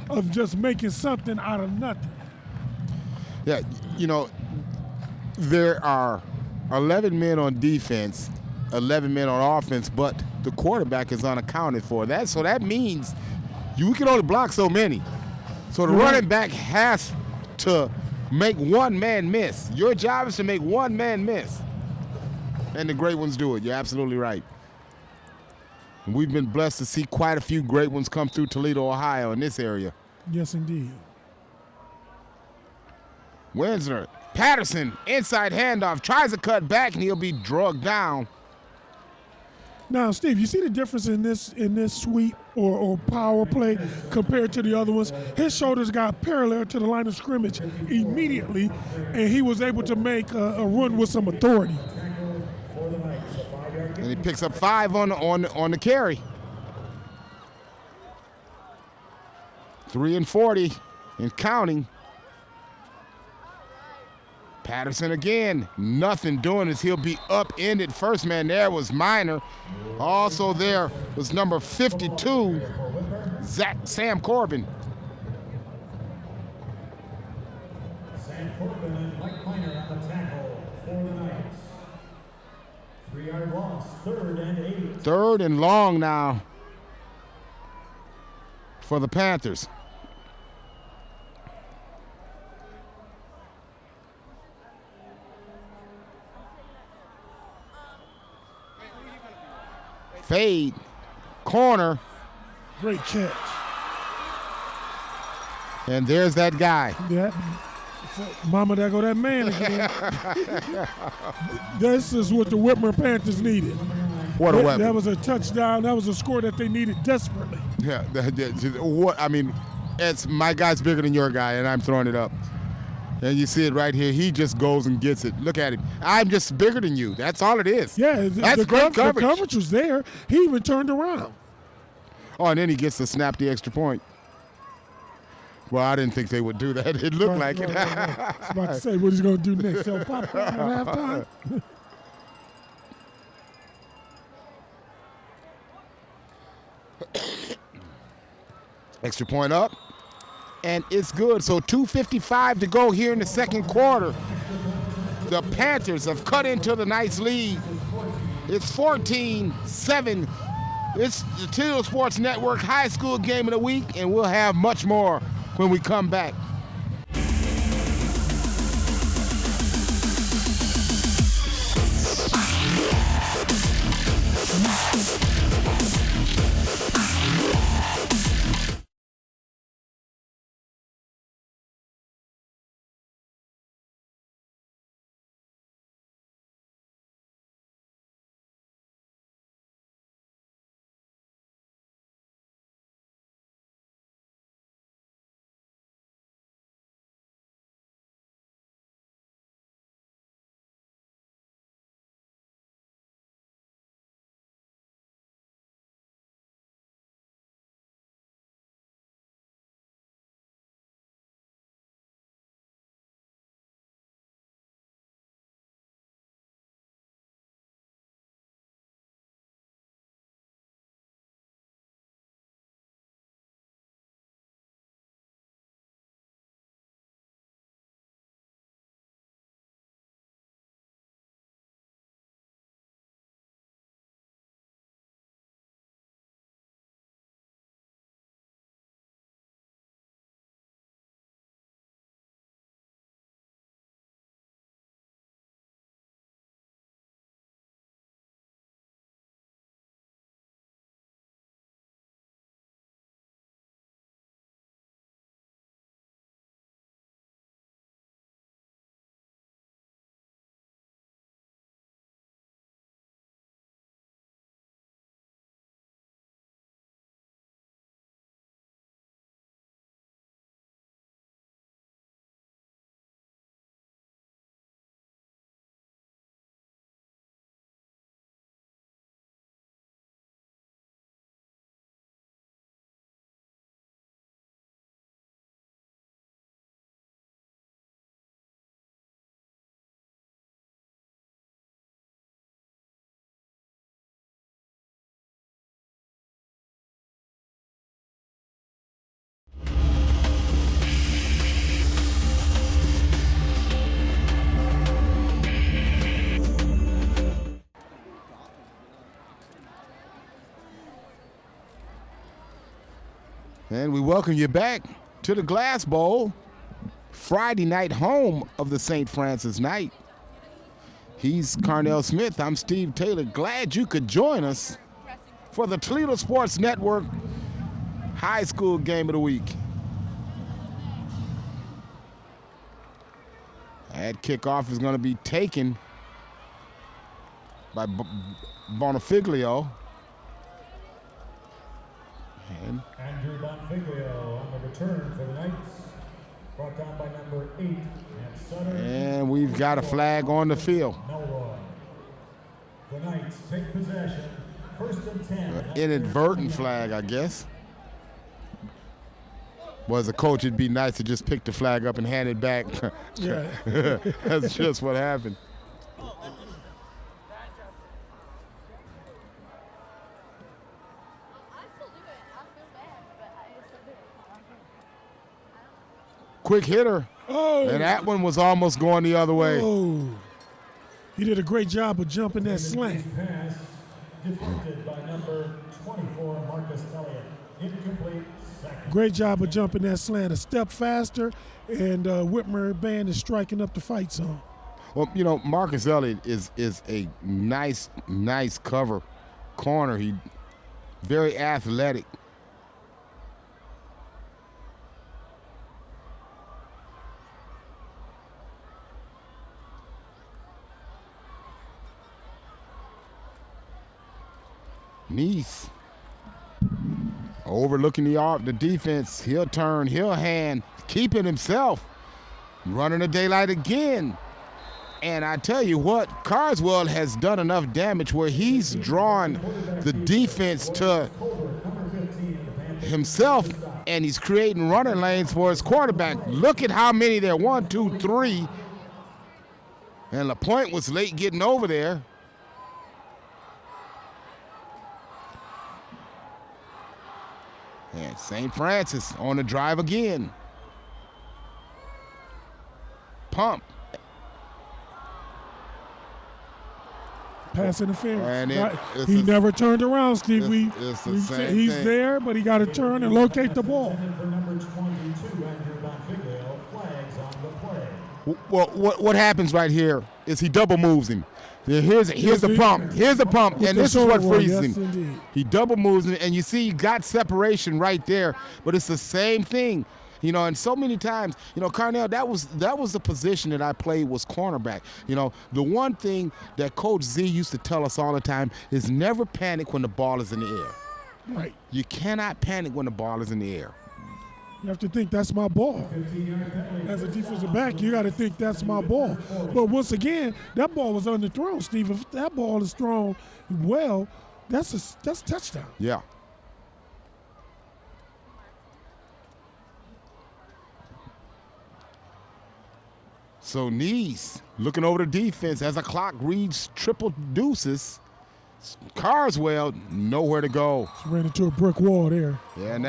of just making something out of nothing. Yeah, there are 11 men on defense, 11 men on offense, but the quarterback is unaccounted for. So that means you can only block so many. So the running back has to make one man miss. Your job is to make one man miss. And the great ones do it. You're absolutely right. And we've been blessed to see quite a few great ones come through Toledo, Ohio in this area. Yes, indeed. Winsner, Patterson, inside handoff, tries to cut back, and he'll be drugged down. Now, Steve, you see the difference in this sweep or power play compared to the other ones? His shoulders got parallel to the line of scrimmage immediately, and he was able to make a run with some authority. And he picks up 5 on the carry. 3 and 40 and counting. Patterson again, nothing doing as he'll be upended. First man there was Minor. Also there was number 52, Sam Corbin. Sam Corbin and Mike Minor on the tackle for the Knights. 3-yard loss, 3rd and 8. 3rd and long now for the Panthers. Fade, corner. Great catch. And there's that guy. Yeah. Mama, there go that man again. This is what the Whitmer Panthers needed. What a weapon. That was a touchdown. That was a score that they needed desperately. Yeah. It's my guy's bigger than your guy, and I'm throwing it up. And you see it right here. He just goes and gets it. Look at him. I'm just bigger than you. That's all it is. Yeah, that's great coverage. The coverage was there. He even turned around. Oh, and then he gets to snap the extra point. Well, I didn't think they would do that. It looked like it. I was about to say what he's going to do next. Sell popcorn at halftime. Extra point up. And it's good. So 2:55 to go here in the second quarter. The Panthers have cut into the Knights lead. It's 14-7. It's the Toledo Sports Network High School Game of the Week, and we'll have much more when we come back. And we welcome you back to the Glass Bowl, Friday night home of the St. Francis Knight. He's Carnell Smith. I'm Steve Taylor. Glad you could join us for the Toledo Sports Network High School Game of the Week. That kickoff is going to be taken by Bonifiglio. And Andrew Bonfiglio on the return for the Knights. Brought down by number 8, Matt Sutter. And we've got a flag on the field. Melroy. The Knights take possession. 1st and 10. Inadvertent flag, I guess. Well, as a coach, it'd be nice to just pick the flag up and hand it back. Yeah. That's just what happened. Quick hitter. Oh. And that one was almost going the other way. Oh. He did a great job of jumping that slant. Pass deflected by number 24, Marcus Elliott. Incomplete. Second. Great job of jumping that slant. A step faster, and Whitmer band is striking up the fight zone. Well, you know, Marcus Elliott is a nice cover corner. He very athletic. Nice. Overlooking the defense. He'll turn, he'll hand, keeping himself. Running the daylight again. And I tell you what, Carswell has done enough damage where he's drawn the defense to himself, and he's creating running lanes for his quarterback. Look at how many there, 1, 2, 3. And LaPointe was late getting over there. And St. Francis on the drive again. Pump. Pass interference. And he never turned around, Steve. It's the same he's thing. there, but he got to turn and locate the ball. For number 22, Andrew Bonfiglio, flags on the play. Well, what happens right here is he double moves him. Here's the pump. Here's the pump, and this is what freezes him. Indeed. He double moves him, and you see he got separation right there, but it's the same thing. You know, and so many times, you know, Carnell, that was the position that I played was cornerback. You know, the one thing that Coach Z used to tell us all the time is never panic when the ball is in the air. Right. You cannot panic when the ball is in the air. You have to think that's my ball. As a defensive back, you got to think that's my ball. But once again, that ball was underthrown, Steve. If that ball is thrown well, that's touchdown. Yeah. So Neese looking over the defense as the clock reads triple deuces. Carswell nowhere to go. Just ran into a brick wall there. Yeah, and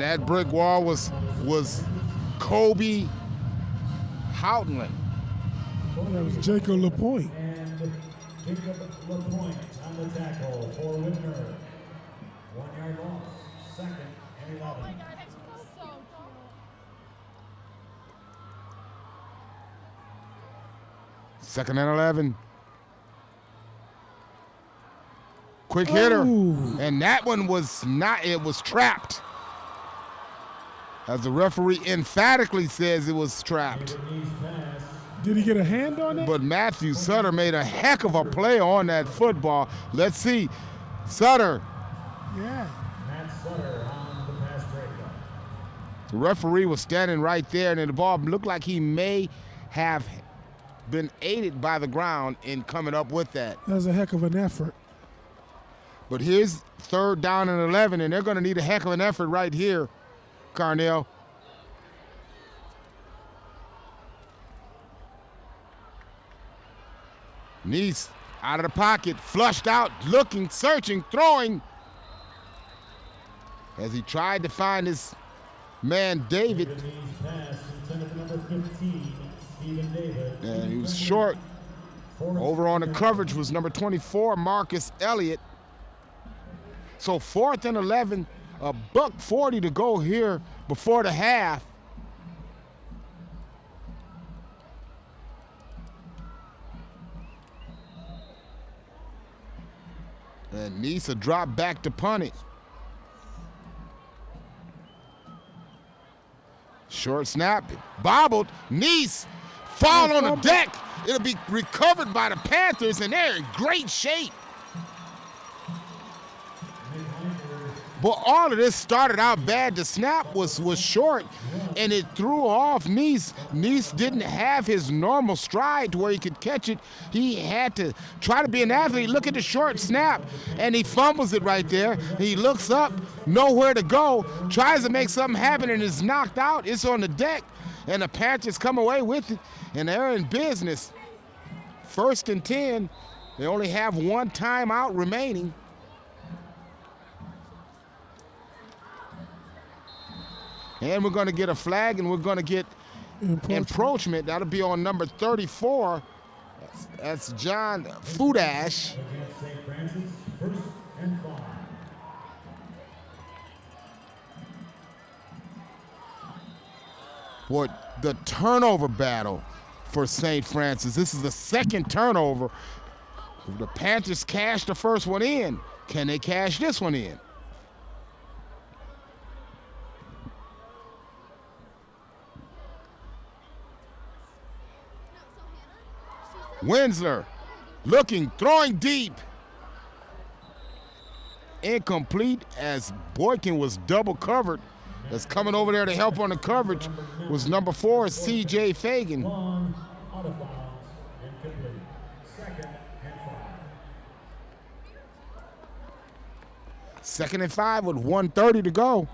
that brick wall was Kobe Houghtonland. That was Jacob LaPointe. And Jacob LaPointe on the tackle for Whitmer. 1 yard loss. 2nd and 11. Second and 11. Quick hitter. Ooh. And that one was not, it was trapped. As the referee emphatically says it was trapped. Did he get a hand on it? But Matthew Sutter made a heck of a play on that football. Let's see. Sutter. Yeah. Matt Sutter on the pass breakup. The referee was standing right there, and the ball looked like he may have been aided by the ground in coming up with that. That was a heck of an effort. But here's 3rd down and 11, and they're going to need a heck of an effort right here, Carnell. Neese out of the pocket, flushed out, looking, searching, throwing. As he tried to find his man, David. And he was short. Over on the coverage was number 24, Marcus Elliott. So 4th and 11 $1:40 to go here before the half. And Nisa dropped back to punt it. Short snap, bobbled. Nice fall on the deck. It'll be recovered by the Panthers, and they're in great shape. But all of this started out bad. The snap was short, and it threw off Nice. Nice didn't have his normal stride to where he could catch it. He had to try to be an athlete. Look at the short snap, and he fumbles it right there. He looks up, nowhere to go, tries to make something happen, and is knocked out. It's on the deck, and the Panthers come away with it, and they're in business. 1st and 10. They only have one timeout remaining. And we're going to get a flag, and we're going to get encroachment. That'll be on number 34. That's John Fudash. Against St. Francis, 1st and 5. What the turnover battle for St. Francis. This is the second turnover. The Panthers cashed the first one in. Can they cash this one in? Winsler looking, throwing deep. Incomplete as Boykin was double covered. That's coming over there to help on the coverage was number 4, C.J. Fagan. Long, out of bounds, incomplete. 2nd and 5. 2nd and 5 with 1:30 to go.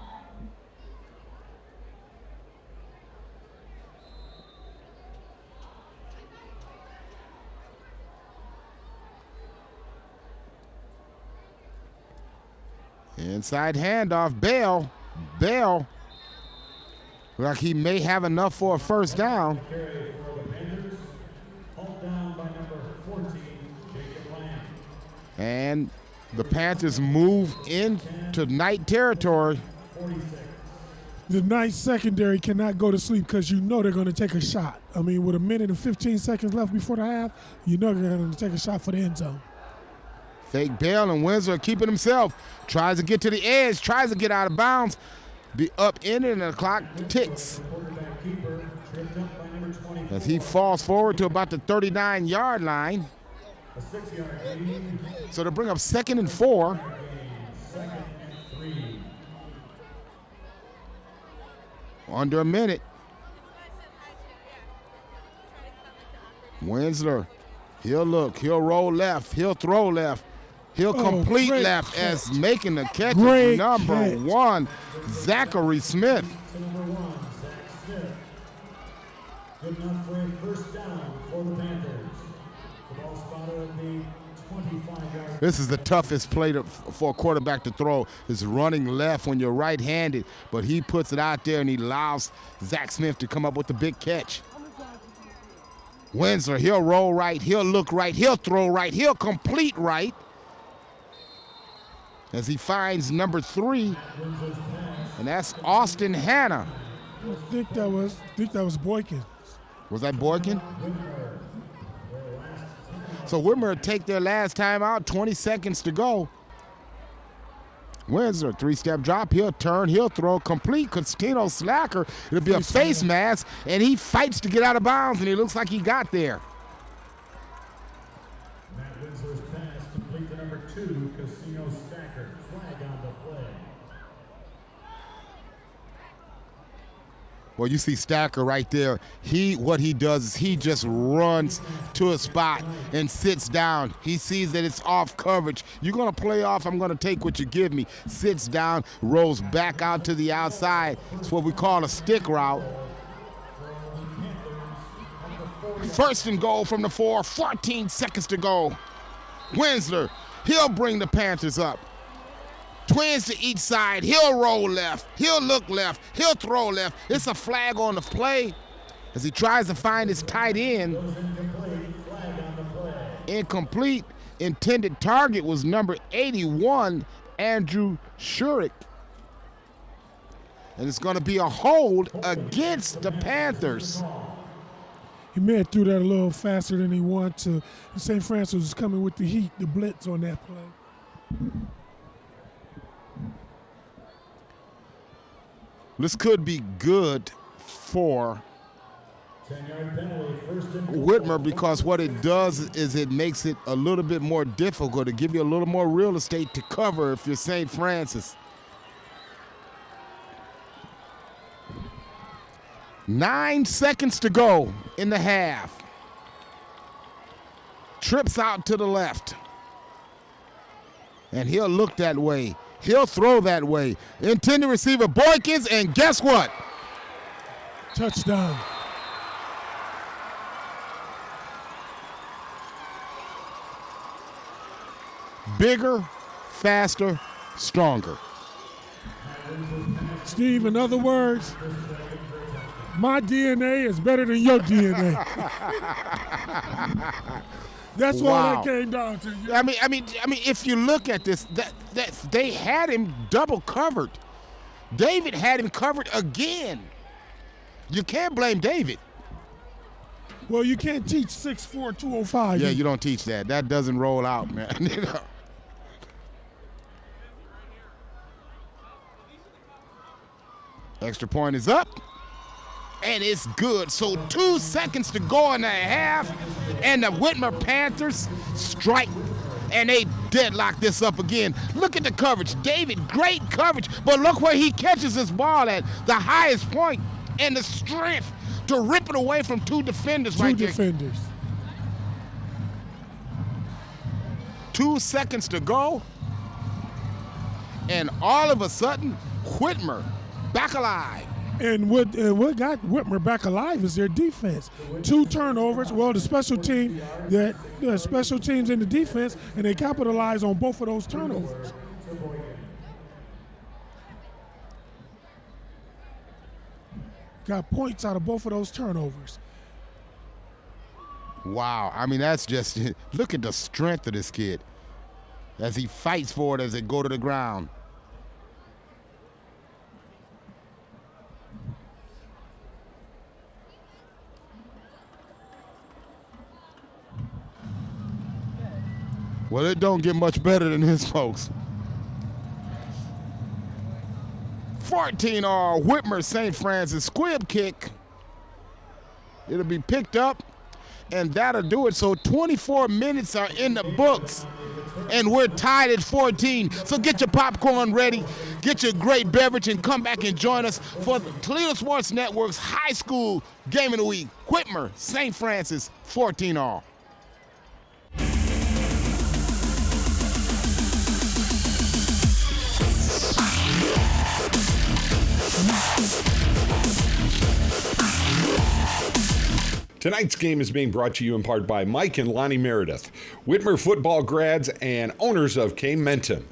Inside handoff, Bell, like he may have enough for a first down. Carry for the Panthers. Hauled down by number 14, Jacob Lamb. And the Panthers move into night territory. 46. The Knights secondary cannot go to sleep because you know they're going to take a shot. I mean, with 1 minute and 15 seconds left before the half, you know they're going to take a shot for the end zone. Fake Bell, and Winslow keeping himself. Tries to get to the edge, tries to get out of bounds. The up-ended, and the clock ticks. Quarterback keeper tripped up by number 24. As he falls forward to about the 39-yard line. A 6-yard gain. So to bring up 2nd and 4. 2nd and 3. Under a minute. Winsler, he'll look, he'll roll left, he'll throw left, he'll complete left as making the catch is number 1, Zachary Smith. Number 1, Zach Smith. Good enough for a first down for the Panthers. The ball spotted at the 25-yard. This is the toughest play for a quarterback to throw, is running left when you're right-handed, but he puts it out there and he allows Zach Smith to come up with the big catch. Winsler, he'll roll right, he'll look right, he'll throw right, he'll complete right. As he finds number 3, and that's Austin Hanna. I think that was Boykin. Was that Boykin? So Whitmer will take their last time out, 20 seconds to go. Winsler, 3-step drop, he'll turn, he'll throw, complete, Constantino slacker. It'll be a face mask, and he fights to get out of bounds, and he looks like he got there. Matt Winsler's pass complete to number 2, Casino Stacker. Flag on the play. Well, you see Stacker right there. What he does is he just runs to a spot and sits down. He sees that it's off coverage. You're going to play off, I'm going to take what you give me. Sits down, rolls back out to the outside. It's what we call a stick route. 1st and goal from the 4, 14 seconds to go. Winsler, he'll bring the Panthers up. Twins to each side. He'll roll left. He'll look left. He'll throw left. It's a flag on the play as he tries to find his tight end. Incomplete. Intended target was number 81, Andrew Shurik. And it's going to be a hold against the Panthers. He may have threw that a little faster than he wanted to. St. Francis was coming with the heat, the blitz on that play. This could be good for Whitmer because what it does is it makes it a little bit more difficult to give you a little more real estate to cover if you're St. Francis. 9 seconds to go in the half. Trips out to the left. And he'll look that way. He'll throw that way. Intended receiver Boykins, and guess what? Touchdown. Bigger, faster, stronger. Steve, in other words, my DNA is better than your DNA. That's Wow. all that came down to. I mean, if you look at this, that they had him double covered. David had him covered again. You can't blame David. Well, you can't teach 6'4", 205. Yeah, you don't teach that. That doesn't roll out, man. You know? Extra point is up, and it's good. So 2 seconds to go in the half, and the Whitmer Panthers strike, and they deadlock this up again. Look at the coverage. David, great coverage, but look where he catches this ball at, the highest point, and the strength to rip it away from two defenders right there. Two defenders. 2 seconds to go, and all of a sudden, Whitmer back alive. And what got Whitmer back alive is their defense. 2 turnovers. Well, the special teams in the defense, and they capitalize on both of those turnovers. Got points out of both of those turnovers. Wow, I mean, that's just, look at the strength of this kid as he fights for it as they go to the ground. Well, it don't get much better than this, folks. 14 all, Whitmer St. Francis squib kick. It'll be picked up, and that'll do it. So 24 minutes are in the books, and we're tied at 14. So get your popcorn ready, get your great beverage, and come back and join us for the Toledo Sports Network's high school game of the week. Whitmer St. Francis, 14 all. Tonight's game is being brought to you in part by Mike and Lonnie Meredith, Whitmer football grads and owners of K-Mentum,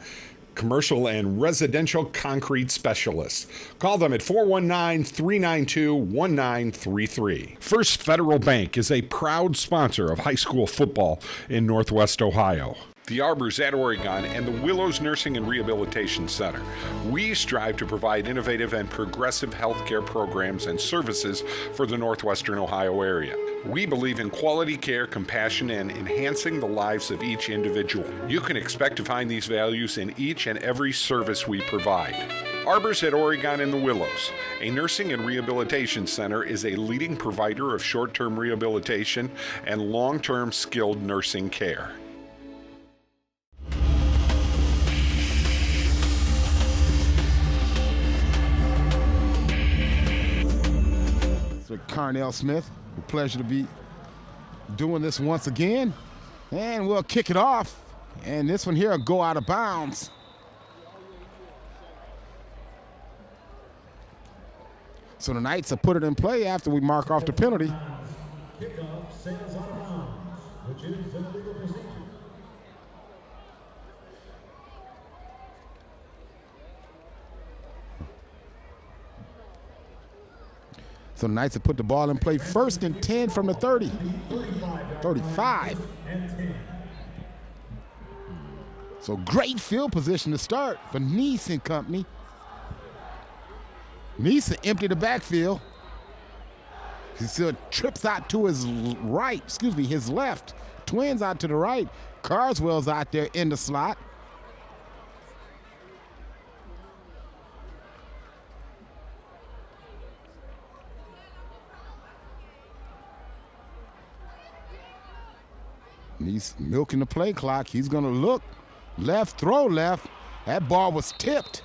commercial and residential concrete specialists. Call them at 419-392-1933. First Federal Bank is a proud sponsor of high school football in Northwest Ohio. The Arbors at Oregon, and the Willows Nursing and Rehabilitation Center. We strive to provide innovative and progressive healthcare programs and services for the Northwestern Ohio area. We believe in quality care, compassion, and enhancing the lives of each individual. You can expect to find these values in each and every service we provide. Arbors at Oregon and the Willows, a nursing and rehabilitation center, is a leading provider of short-term rehabilitation and long-term skilled nursing care. Carnell Smith, a pleasure to be doing this once again, and we'll kick it off, and this one here will go out of bounds. So the Knights will put it in play after we mark off the penalty. Kickoff sails out of bounds, which is an illegal procedure. So the Knights have put the ball in play, 1st and 10 from the 30. 35. So great field position to start for Neese and company. Needs to empty the backfield. He still trips out to his right, his left. Twins out to the right. Carswell's out there in the slot. He's milking the play clock. He's going to look left, throw left. That ball was tipped.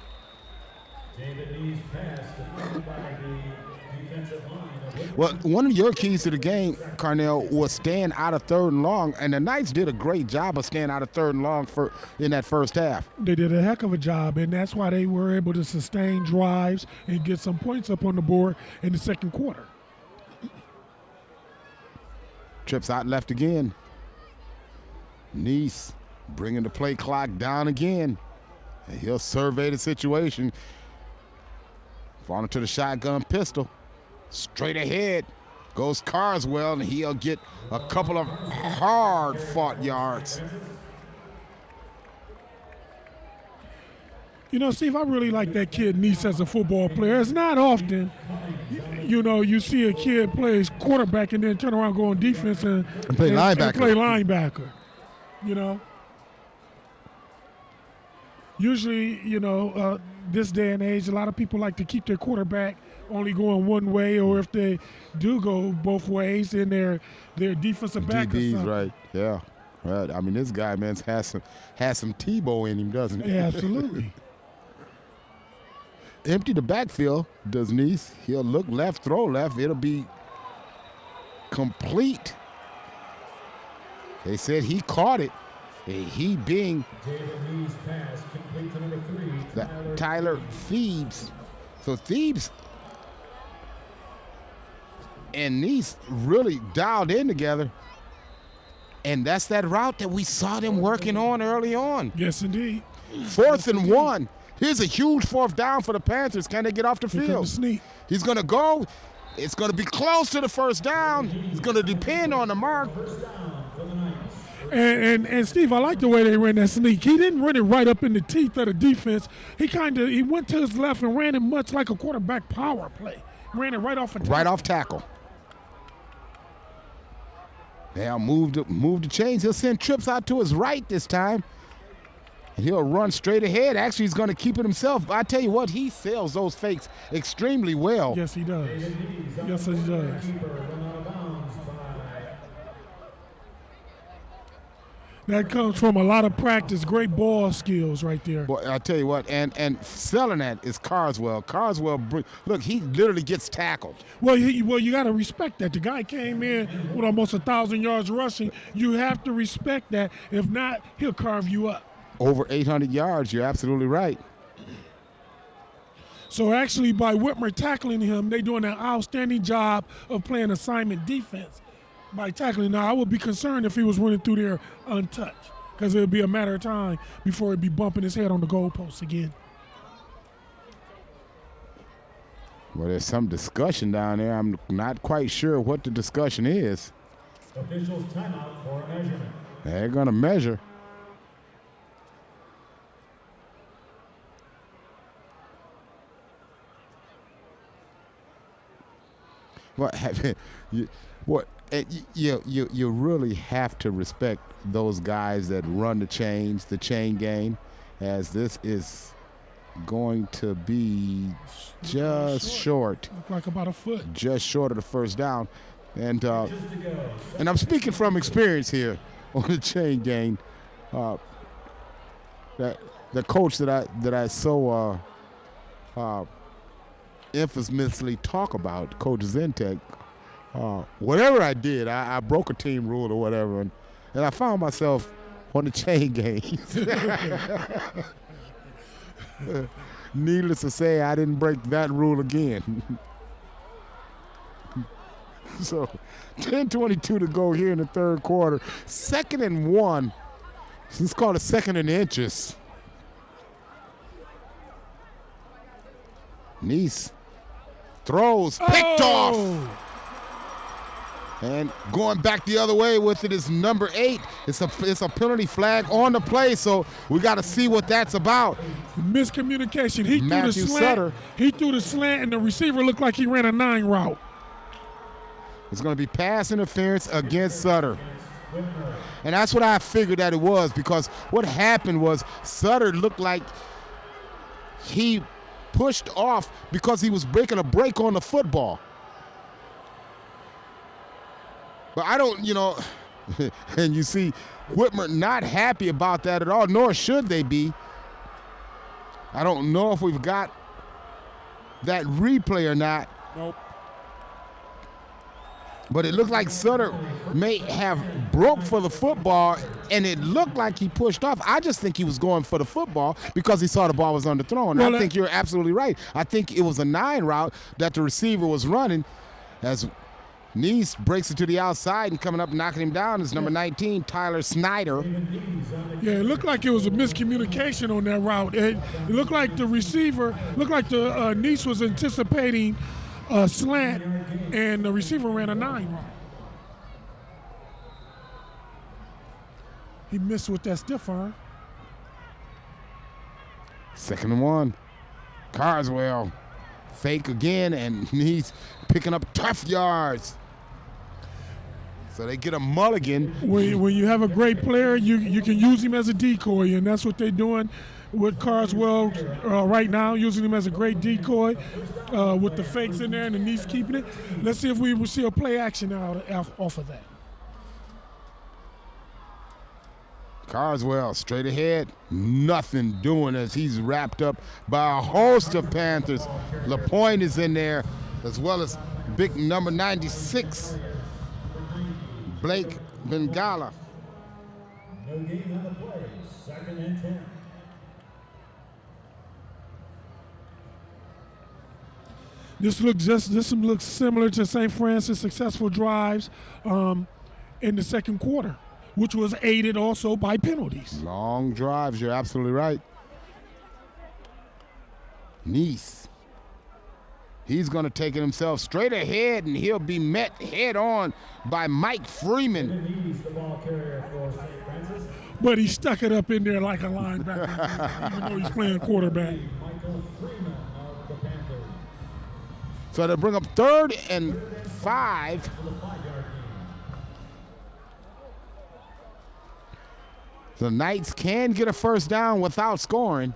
David Nee's pass defended by the defensive line of Whitmer. Well, one of your keys to the game, Carnell, was staying out of third and long, and the Knights did a great job of staying out of third and long in that first half. They did a heck of a job, and that's why they were able to sustain drives and get some points up on the board in the second quarter. Trips out left again. Neese bringing the play clock down again. And he'll survey the situation. Falling to the shotgun pistol. Straight ahead goes Carswell, and he'll get a couple of hard-fought yards. You know, Steve, I really like that kid Neese as a football player. It's not often, you see a kid play quarterback and then turn around and go on defense and play linebacker. Usually, this day and age, a lot of people like to keep their quarterback only going one way, or if they do go both ways, then their defensive back or DB's something. right, yeah. Right. I mean, this guy, man, has some Tebow in him, doesn't he? Yeah, absolutely. Empty the backfield, does Neese. He'll look left, throw left. It'll be complete. They said he caught it. He being David Nee's pass complete to number 3, Tyler Thebes. So Thebes and Neese really dialed in together. And that's that route that we saw them working on early on. Yes, indeed. 4th and 1. Here's a huge 4th down for the Panthers. Can they get off the field? He's going to go. It's going to be close to the first down. It's going to depend on the mark. And Steve, I like the way they ran that sneak. He didn't run it right up in the teeth of the defense. He went to his left and ran it much like a quarterback power play. Ran it right off a tackle. Right off tackle. Now move the chains. He'll send trips out to his right this time. And he'll run straight ahead. Actually, he's going to keep it himself. I tell you what, he sells those fakes extremely well. Yes, he does. Yes, he does. That comes from a lot of practice, great ball skills right there. Boy, I tell you what, and selling that is Carswell. Carswell, look, he literally gets tackled. Well, you got to respect that. The guy came in with almost 1,000 yards rushing. You have to respect that. If not, he'll carve you up. Over 800 yards, you're absolutely right. So actually, by Whitmer tackling him, they're doing an outstanding job of playing assignment defense by tackling. Now, I would be concerned if he was running through there untouched, because it would be a matter of time before he'd be bumping his head on the goalpost again. Well, there's some discussion down there. I'm not quite sure what the discussion is. Officials timeout for a measurement. They're going to measure. You really have to respect those guys that run the chain game, as this is going to be just short. Look like about a foot. Just short of the first down. And I'm speaking from experience here on the chain game. That the coach that I so infamously talk about, Coach Zentek, whatever I did, I broke a team rule or whatever, and I found myself on the chain game. Needless to say, I didn't break that rule again. So 10:22 to go here in the third quarter. 2nd and 1. It's called a 2nd and inches. Neese throws, picked off. And going back the other way with it is number 8. It's a penalty flag on the play, so we got to see what that's about. Miscommunication. He threw the slant. Sutter. He threw the slant, and the receiver looked like he ran a 9 route. It's going to be pass interference against Sutter. And that's what I figured that it was, because what happened was Sutter looked like he pushed off because he was breaking a break on the football. But I don't, and you see Whitmer not happy about that at all, nor should they be. I don't know if we've got that replay or not. Nope. But it looked like Sutter may have broke for the football, and it looked like he pushed off. I just think he was going for the football because he saw the ball was underthrown. I think you're absolutely right. I think it was a 9 route that the receiver was running as Nice breaks it to the outside, and coming up knocking him down is number 19, Tyler Snyder. Yeah, it looked like it was a miscommunication on that route. It looked like the receiver, Nice was anticipating a slant, and the receiver ran a 9 route. He missed with that stiff arm. 2nd and 1. Carswell fake again, and he's picking up tough yards. So they get a mulligan. When you have a great player, you can use him as a decoy, and that's what they're doing with Carswell right now, using him as a great decoy with the fakes in there and the knees keeping it. Let's see if we will see a play action off of that. Carswell straight ahead, nothing doing as he's wrapped up by a host of Panthers. LaPointe is in there, as well as big number 96, Blake Bengala. No gain on the play. 2nd and 10. This looks similar to St. Francis' successful drives in the 2nd quarter, which was aided also by penalties. Long drives, you're absolutely right. Nice. He's going to take it himself straight ahead, and he'll be met head on by Mike Freeman. The ball carrier for St. Francis. But he stuck it up in there like a linebacker, even though he's playing quarterback. Michael Freeman of the Panthers. So they bring up 3rd and 5. The Knights can get a first down without scoring.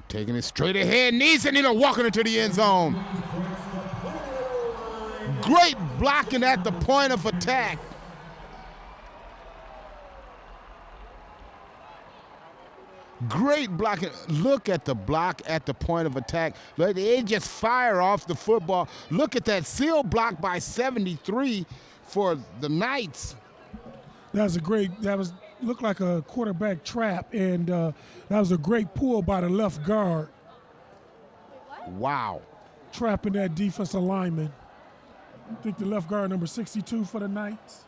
Taking it straight ahead, Nice, and walking into the end zone. Great blocking at the point of attack. Great blocking. Look at the block at the point of attack. They just fire off the football. Look at that seal block by 73 for the Knights. That looked like a quarterback trap, and that was a great pull by the left guard. Wow. Trapping that defensive lineman. I think the left guard, number 62 for the Knights.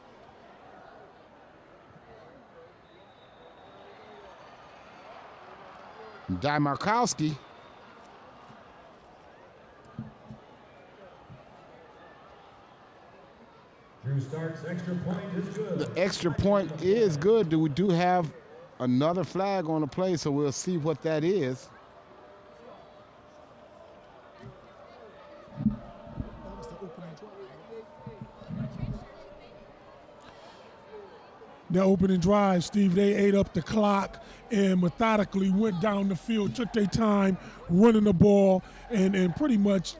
Markowski. Drew Stark's extra point is good. The extra point is good. We do have another flag on the play, so we'll see what that is. Their opening drive, Steve, they ate up the clock and methodically went down the field, took their time running the ball, and pretty much,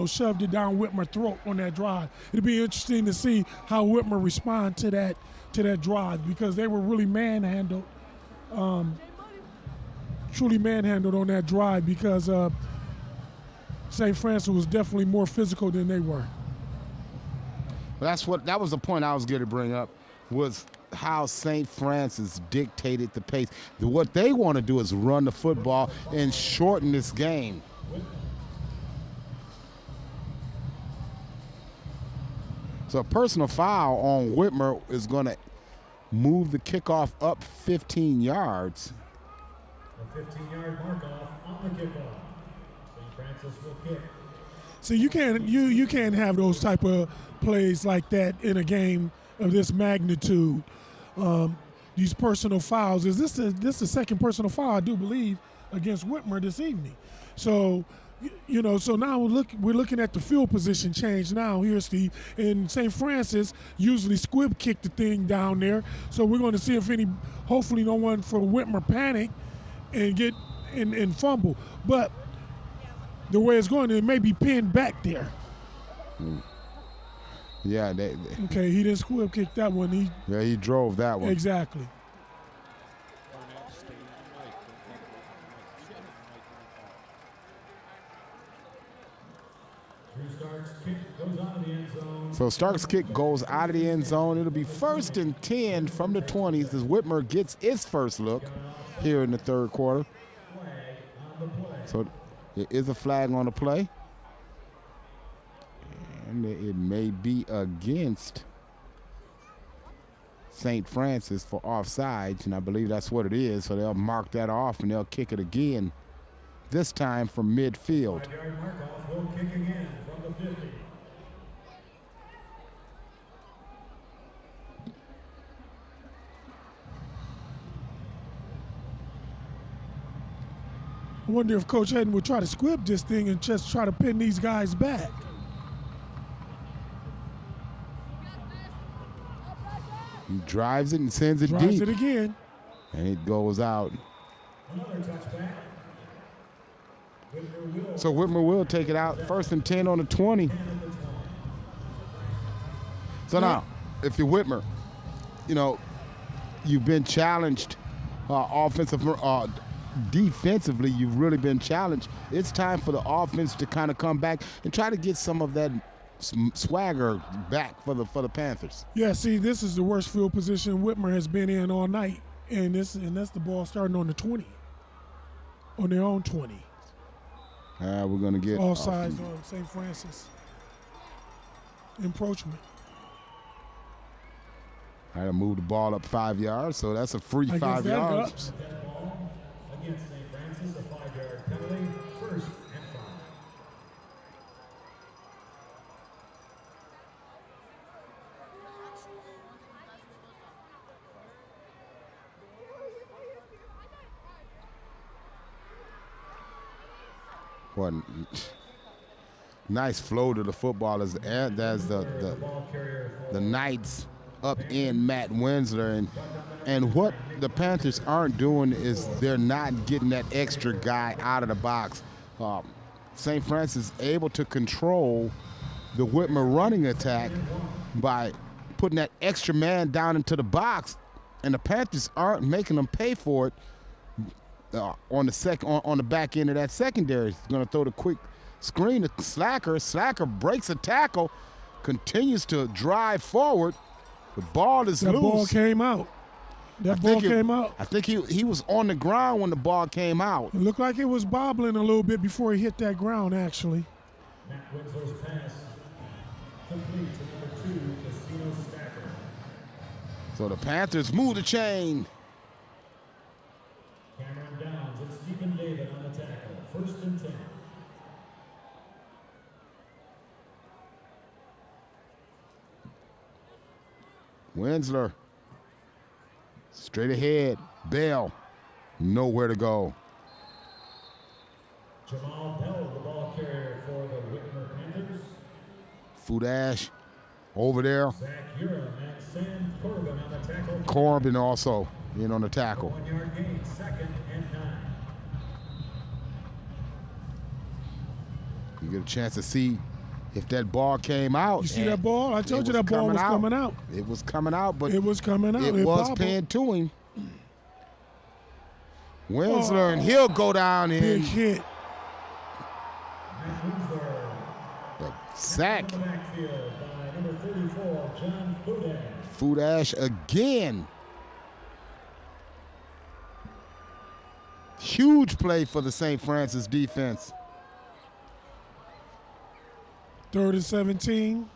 shoved it down Whitmer's throat on that drive. It'll be interesting to see how Whitmer respond to that drive, because they were really manhandled, truly manhandled on that drive, because St. Francis was definitely more physical than they were. That was the point I was going to bring up, was how St. Francis dictated the pace. What they want to do is run the football and shorten this game. So a personal foul on Whitmer is going to move the kickoff up 15 yards. A 15-yard mark-off on the kickoff. St. Francis will kick. See, you can't have those type of plays like that in a game of this magnitude. These personal fouls. Is this the second personal foul, I do believe, against Whitmer this evening? So, so now we're looking at the field position change now here, Steve. And St. Francis usually squib kick the thing down there. So we're going to see if hopefully no one from Whitmer panic and get and fumble. But the way it's going, it may be pinned back there. Yeah. Okay, he didn't squib kick that one. He drove that one. Exactly. So Stark's kick goes out of the end zone. It'll be 1st and 10 from the 20s as Whitmer gets its first look here in the third quarter. So there is a flag on the play. And it may be against St. Francis for offsides, and I believe that's what it is. So they'll mark that off and they'll kick it again, this time from midfield. 5-yard mark-off will kick again from the 50. I wonder if Coach Hedden would try to squib this thing and just try to pin these guys back. He drives it and sends it Drives deep. it again. And it goes out. Another touchback. So Whitmer will take it out. 1st and 10 on the 20. So now, if you're Whitmer, you've been challenged defensively, you've really been challenged. It's time for the offense to kind of come back and try to get some of that swagger back for the Panthers. Yeah, see, this is the worst field position Whitmer has been in all night, and that's the ball starting on the 20, on their own 20. We're gonna get all sides on St. Francis. Encroachment. All right, move the ball up 5 yards, so that's a free 5 yards. Against St. Francis, a 5-yard penalty, 1st and 5. What nice flow to the football as the Knights up in Matt Winsler, and what the Panthers aren't doing is they're not getting that extra guy out of the box. St. Francis able to control the Whitmer running attack by putting that extra man down into the box, and the Panthers aren't making them pay for it. On the back end of that secondary, he's going to throw the quick screen to Slacker. Slacker breaks a tackle, continues to drive forward. The ball is loose. That ball came out. I think he was on the ground when the ball came out. It looked like it was bobbling a little bit before he hit that ground, actually. Matt Winsler's pass complete to number 2, Casino Stacker. So the Panthers move the chain. Cameron Downs and Stephen David on the tackle. 1st and 10. Winsler. Straight ahead. Bell. Nowhere to go. Jamal Bell, the ball carrier for the Whitmer Panthers. Fudash over there. Zach Urim and Sam Corbin on the tackle. Corbin also in on the tackle. 1-yard gain, 2nd and 9. You get a chance to see if that ball came out. You see that ball? I told you that ball was coming out. It was coming out, but it was coming out. It was pinned to him. Winsler, and he'll go down in. Big hit. The sack. Backfield by number 34, John Fudash. Fudash again. Huge play for the St. Francis defense. 3rd and 17.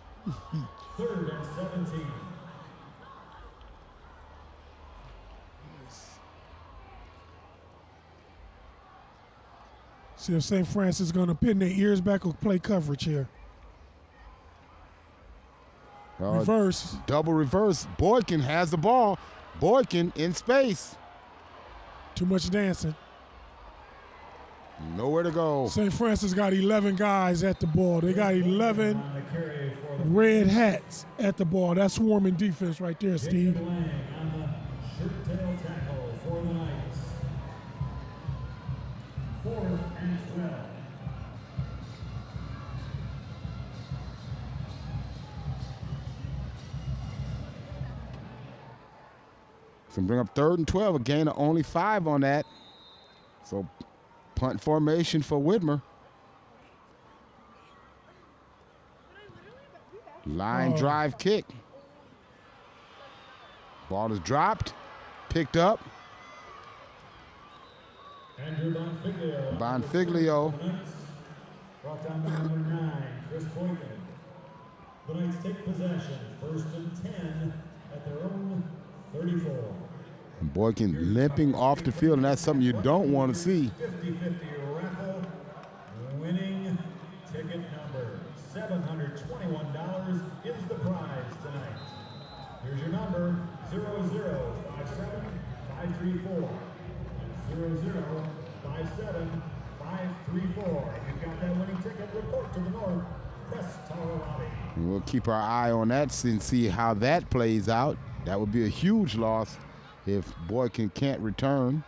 3rd and 17. See if St. Francis is going to pin their ears back or play coverage here. Reverse. Double reverse. Boykin has the ball. Boykin in space. Too much dancing. Nowhere to go. St. Francis got 11 guys at the ball. They got 11 red hats at the ball. That's swarming defense right there, Steve. On the shirt tail tackle for the Knights. 4th and 12. So bring up 3rd and 12, a gain of only 5 on that. So punt formation for Whitmer. Line drive kick. Ball is dropped, picked up. Andrew Bonfiglio. Bonfiglio. Brought down by number 9, Chris Boykin. The Knights take possession, 1st and 10 at their own 34. And Boykin limping off the field, and that's something you don't want to see. 50-50 raffle. Winning ticket number $721 is the prize tonight. Here's your number, 0057534. 0057534. If you've got that winning ticket, report to the North Press Tower Lobby. And we'll keep our eye on that and see how that plays out. That would be a huge loss if Boykin can't return.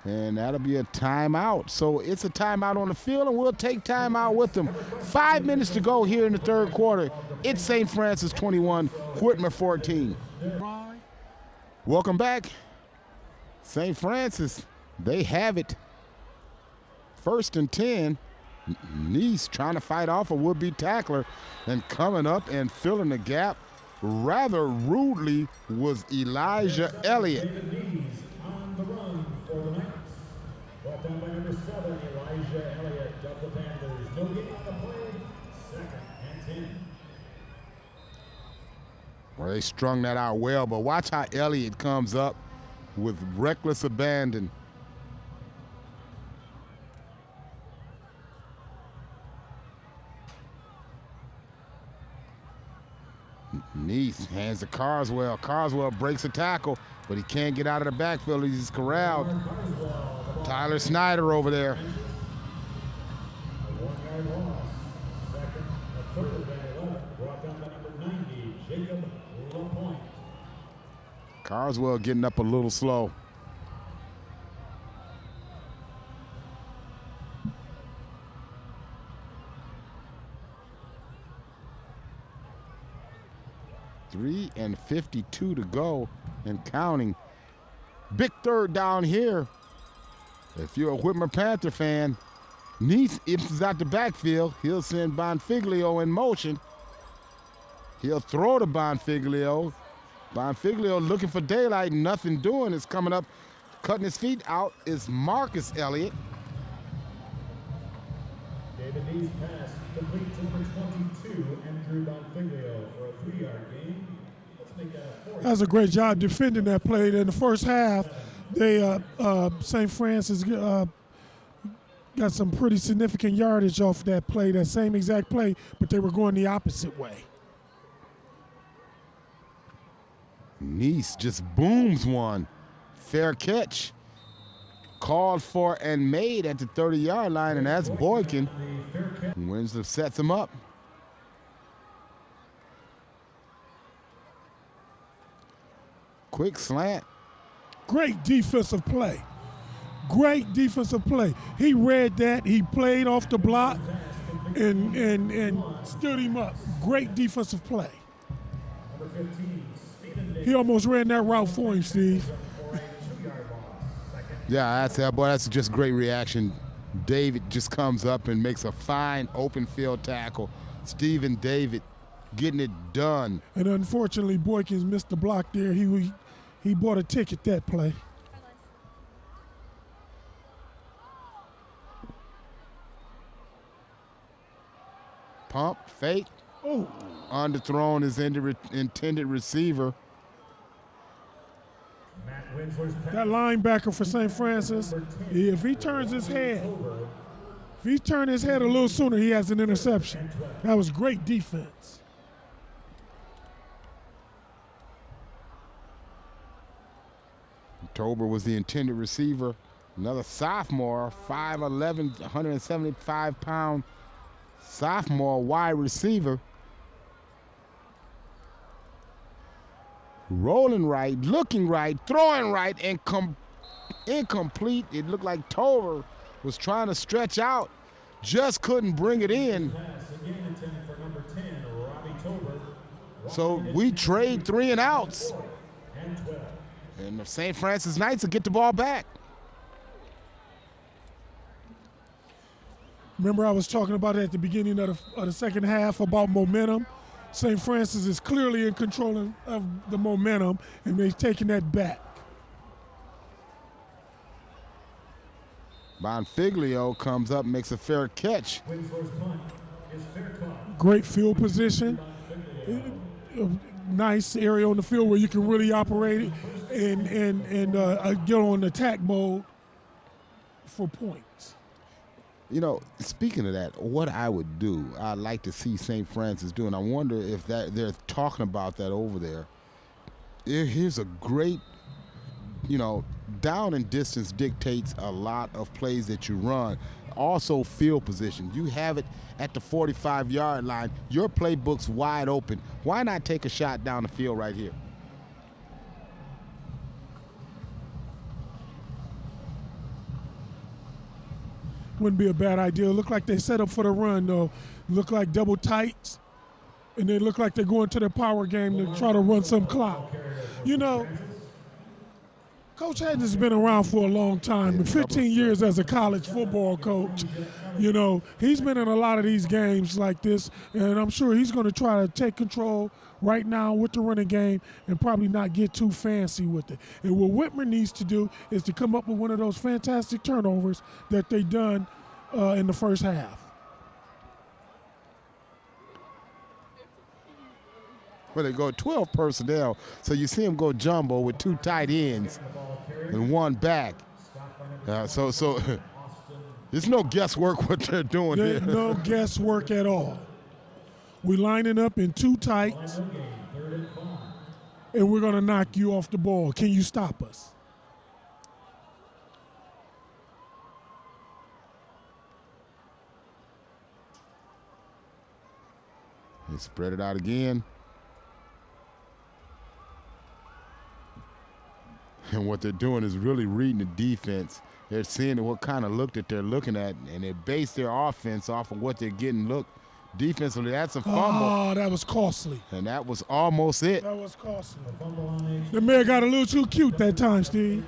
And that'll be a timeout. So it's a timeout on the field, and we'll take timeout with them. 5 minutes to go here in the 3rd quarter. It's St. Francis 21, Whitmer 14. Welcome back. St. Francis, they have it. 1st and 10. Nice trying to fight off a would-be tackler, and coming up and filling the gap rather rudely was Elijah Elliott. On the run for the Knights. Brought down by number 7, Elijah Elliott of the Panthers. No gain on the play. 2nd and 10. Well, they strung that out well, but watch how Elliott comes up with reckless abandon. Neath hands to Carswell. Carswell breaks a tackle, but he can't get out of the backfield. He's corralled. Tyler Snyder over there. A 1-yard loss. 2nd, a 3rd and 11. Brought down by number 90, Jacob LaPointe. Carswell getting up a little slow. .52 to go and counting. Big 3rd down here. If you're a Whitmer Panther fan, Neath is out the backfield. He'll send Bonfiglio in motion. He'll throw to Bonfiglio. Bonfiglio looking for daylight, nothing doing. It's coming up, cutting his feet out is Marcus Elliott. David Neath's pass complete to number 22, Andrew Bonfiglio for a 3-yard gain. Let's make that a 4. That's a great job defending that play. In the first half, they St. Francis got some pretty significant yardage off that play, that same exact play, but they were going the opposite way. Nice just booms one. Fair catch. Called for and made at the 30-yard line, and that's Boykin. Winslow sets him up. Quick slant. Great defensive play. Great defensive play. He read that. He played off the block and stood him up. Great defensive play. He almost ran that route for him, Steve. Yeah, that's just great reaction. David just comes up and makes a fine open field tackle. Stephen David getting it done. And unfortunately, Boykins missed the block there. He He bought a ticket that play. Pump, fake. Oh. Underthrown his intended receiver. That linebacker for St. Francis, if he turns his head, if he turned his head a little sooner, he has an interception. That was great defense. Tober was the intended receiver. Another sophomore, 5'11", 175-pound sophomore wide receiver. Rolling right, looking right, throwing right, and incomplete. It looked like Tober was trying to stretch out, just couldn't bring it in. So we trade 3 and outs. And the St. Francis Knights will get the ball back. Remember I was talking about it at the beginning of the second half about momentum. St. Francis is clearly in control of the momentum, and they've taken that back. Bonfiglio comes up, makes a fair catch. Great field position. Nice area on the field where you can really operate it and get on attack mode for points. You know, speaking of that, what I would do, I'd like to see St. Francis do, and I wonder if they're talking about that over there. Here's a great, down and distance dictates a lot of plays that you run. Also field position. You have it at the 45-yard line. Your playbook's wide open. Why not take a shot down the field right here? Wouldn't be a bad idea. Look like they set up for the run, though. Look like double tights, and they look like they're going to their power game to try to run some clock. Coach Haddon's been around for a long time, 15 years as a college football coach. He's been in a lot of these games like this, and I'm sure he's going to try to take control right now with the running game and probably not get too fancy with it. And what Whitmer needs to do is to come up with one of those fantastic turnovers that they done in the first half. Well, they go 12 personnel, so you see him go jumbo with 2 tight ends and 1 back. So there's no guesswork what they're doing here. There's no guesswork at all. We're lining up in 2 tights, and we're going to knock you off the ball. Can you stop us? They spread it out again. And what they're doing is really reading the defense. They're seeing what kind of look that they're looking at, and they base their offense off of what they're getting look defensively. That's a fumble. Oh, that was costly. And that was almost it. That was costly. The man got a little too cute that time, Steve.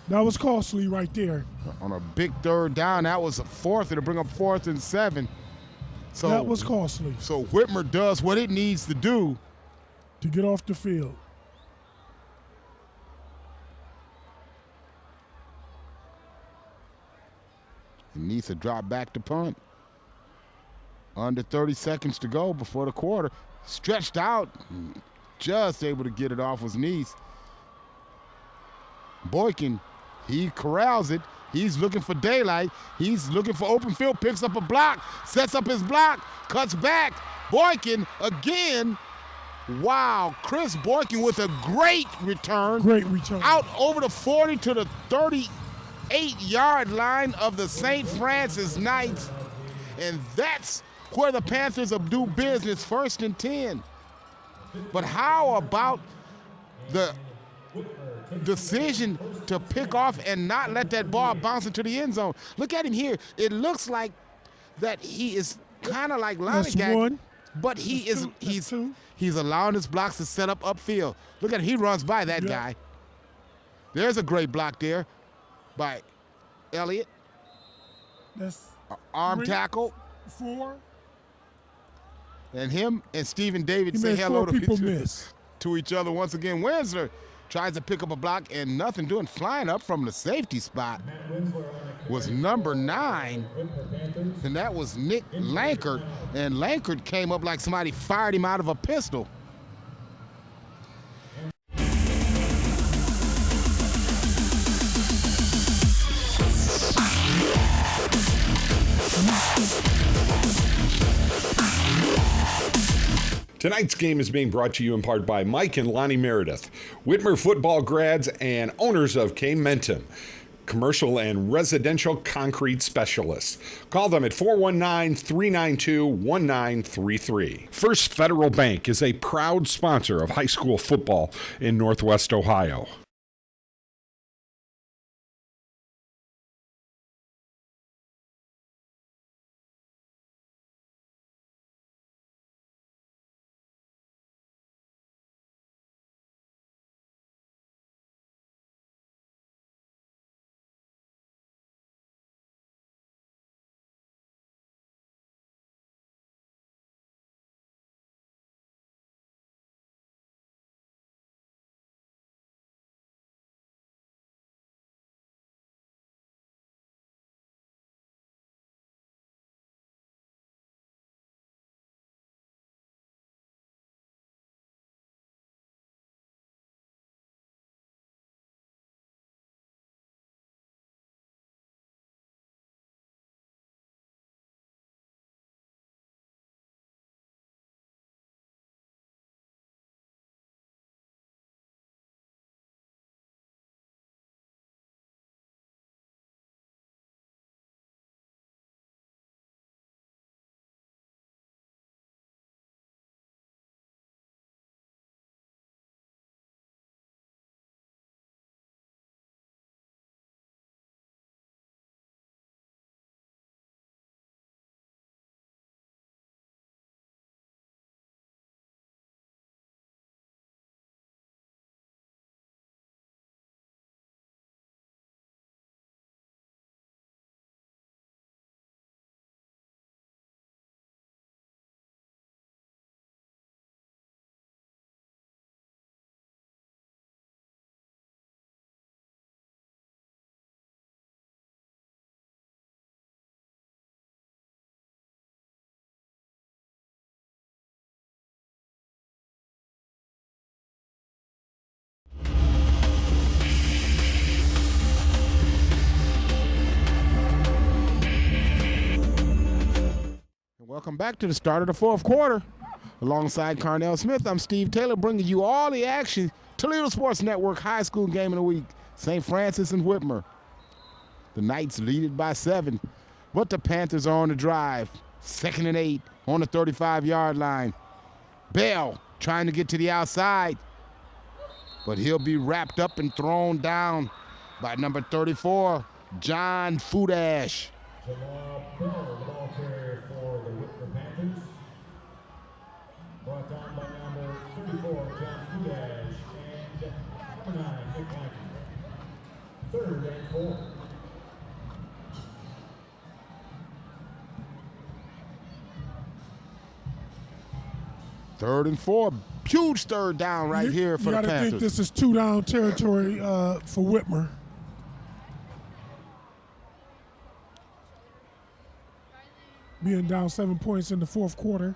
That was costly right there. On a big 3rd down, that was a 4th. It'll bring up 4th and 7. So that was costly. So Whitmer does what it needs to do to get off the field. He needs to drop back to punt. Under 30 seconds to go before the quarter. Stretched out, just able to get it off his knees. Boykin, he corrals it. He's looking for daylight. He's looking for open field, picks up a block, sets up his block, cuts back. Boykin again. Wow, Chris Boykin with a great return. Great return. Out over the 40 to the 38-yard line of the St. Francis Knights. And that's where the Panthers will do business, 1st and 10. But how about the decision to pick off and not let that ball bounce into the end zone? Look at him here. It looks like that he is kind of like Lonnie, but he's allowing his blocks to set up upfield. Look at him. He runs by that guy. There's a great block there by Elliott. That's arm tackle. 4. And him and Stephen David say hello to each other once again. Wensler tries to pick up a block and nothing doing. Flying up from the safety spot was number 9, and that was Nick Lankert. And Lankert came up like somebody fired him out of a pistol. Tonight's game is being brought to you in part by Mike and Lonnie Meredith, Whitmer football grads and owners of Momentum, commercial and residential concrete specialists. Call them at 419-392-1933. First Federal Bank is a proud sponsor of high school football in Northwest Ohio. Welcome back to the start of the fourth quarter. Alongside Carnell Smith, I'm Steve Taylor, bringing you all the action. Toledo Sports Network high school game of the week, St. Francis and Whitmer. The Knights lead it by 7, but the Panthers are on the drive. 2nd and 8 on the 35-yard line. Bell trying to get to the outside, but he'll be wrapped up and thrown down by number 34, John Fudash. Jamal Bell, the ball carrier for the Whitmer Panthers. Brought down by number 34, John Fudash, and number 9, Nick Lankert. 3rd and 4. Third and 4. Huge third down right here for the Panthers. You got to think this is 2-down territory for Whitmer. Being down 7 points in the fourth quarter.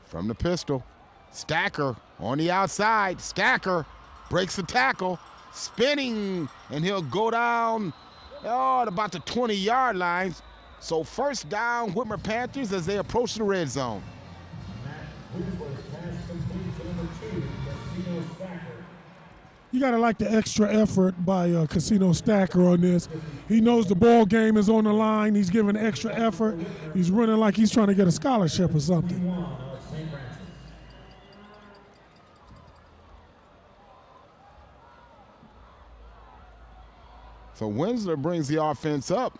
From the pistol, Stacker on the outside. Stacker breaks the tackle, spinning, and he'll go down at about the 20-yard line. So first down, Whitmer Panthers as they approach the red zone. You got to like the extra effort by Casino Stacker on this. He knows the ball game is on the line. He's giving extra effort. He's running like he's trying to get a scholarship or something. So Winsler brings the offense up.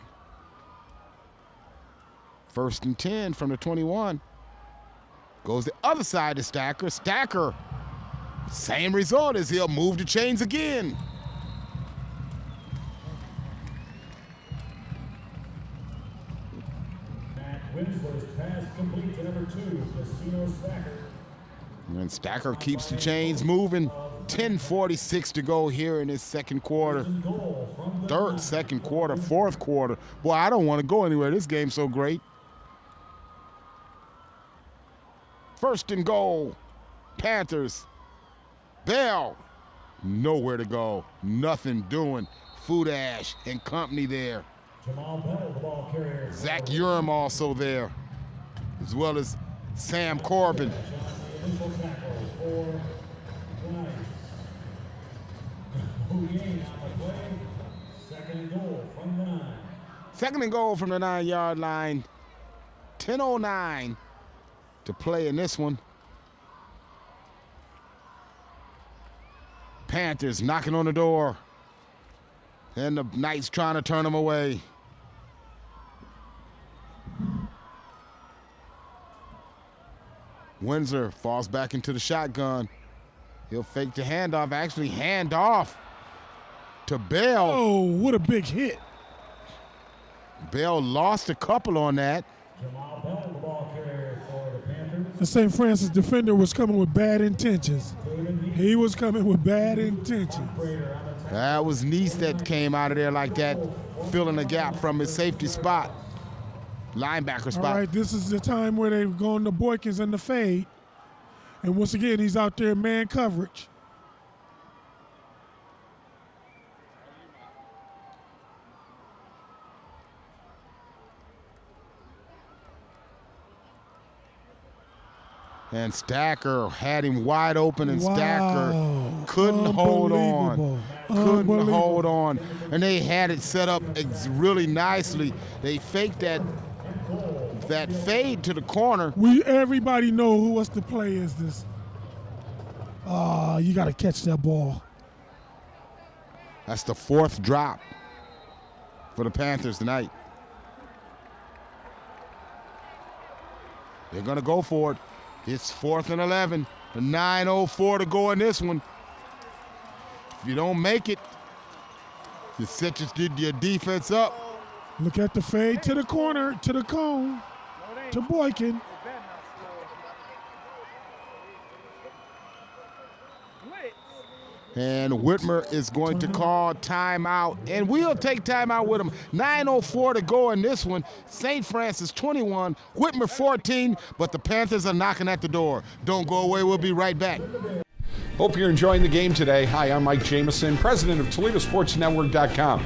1st and 10 from the 21. Goes the other side to Stacker. Stacker, same result as he'll move the chains again. Winsler's pass complete to number 2, Casino Stacker. And Stacker keeps the chains moving. 10:46 to go here in this second quarter. Second quarter, fourth quarter. Boy, I don't want to go anywhere. This game's so great. First and goal, Panthers. Bell, nowhere to go. Nothing doing. Fudash and company there. Jamal Bell, the ball carrier. Zach Urim also there, as well as Sam Corbin. Initial tackles for Giants. Bouye on the play. Second and goal from the 9. Second and goal from the 9-yard line. 10:09 to play in this one. Panthers knocking on the door. And the Knights trying to turn them away. Windsor falls back into the shotgun. He'll fake the handoff. Actually, hand off to Bell. Oh, what a big hit. Bell lost a couple on that. Jamal Bell, the ball carrier for the Panthers. The St. Francis defender was coming with bad intentions. He was coming with bad intentions. That was Neese that came out of there like that, filling the gap from his safety spot, linebacker spot. All right, this is the time where they've gone to Boykins and the fade. And once again, he's out there in man coverage. And Stacker had him wide open, and Stacker couldn't hold on. Couldn't hold on. And they had it set up really nicely. They faked that fade to the corner. Everybody know what's the play is this. You got to catch that ball. That's the 4th drop for the Panthers tonight. They're going to go for it. It's 4th and 11. The 9:04 to go in this one. If you don't make it, you set your defense up. Look at the fade to the corner, to the cone, to Boykin. And Whitmer is going to call timeout, and we'll take timeout with him. 9:04 to go in this one. St. Francis 21, Whitmer 14, but the Panthers are knocking at the door. Don't go away. We'll be right back. Hope you're enjoying the game today. Hi, I'm Mike Jamison, president of ToledoSportsNetwork.com.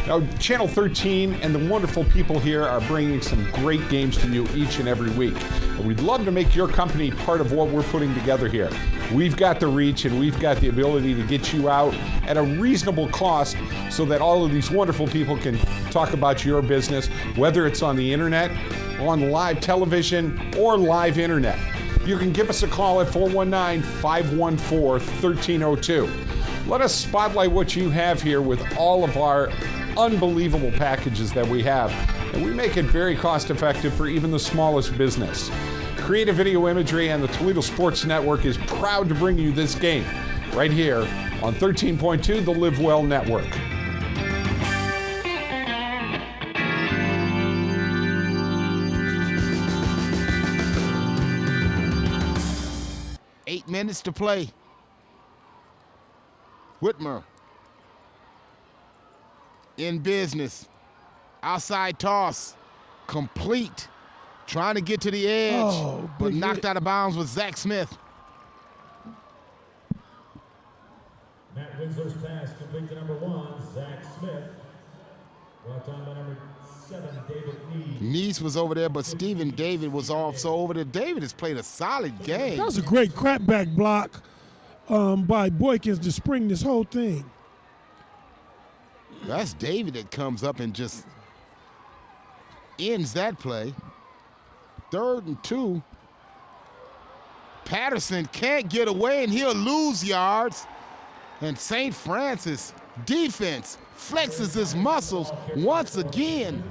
Now, Channel 13 and the wonderful people here are bringing some great games to you each and every week. And we'd love to make your company part of what we're putting together here. We've got the reach and we've got the ability to get you out at a reasonable cost so that all of these wonderful people can talk about your business, whether it's on the internet, on live television, or live internet. You can give us a call at 419-514-1302. Let us spotlight what you have here with all of our unbelievable packages that we have. And we make it very cost effective for even the smallest business. Creative Video Imagery and the Toledo Sports Network is proud to bring you this game right here on 13.2, the Live Well Network. Minutes to play. Whitmer in business. Outside toss. Complete. Trying to get to the edge, but knocked out of bounds with Zach Smith. Matt Winslow's pass complete to number 1, Zach Smith. Brought down by number 7, David Neese. Neese was over there, but Stephen David was also over there. David has played a solid game. That was a great crapback block by Boykins to spring this whole thing. That's David that comes up and just ends that play. 3rd and 2. Patterson can't get away, and he'll lose yards. And St. Francis defense flexes his muscles once again.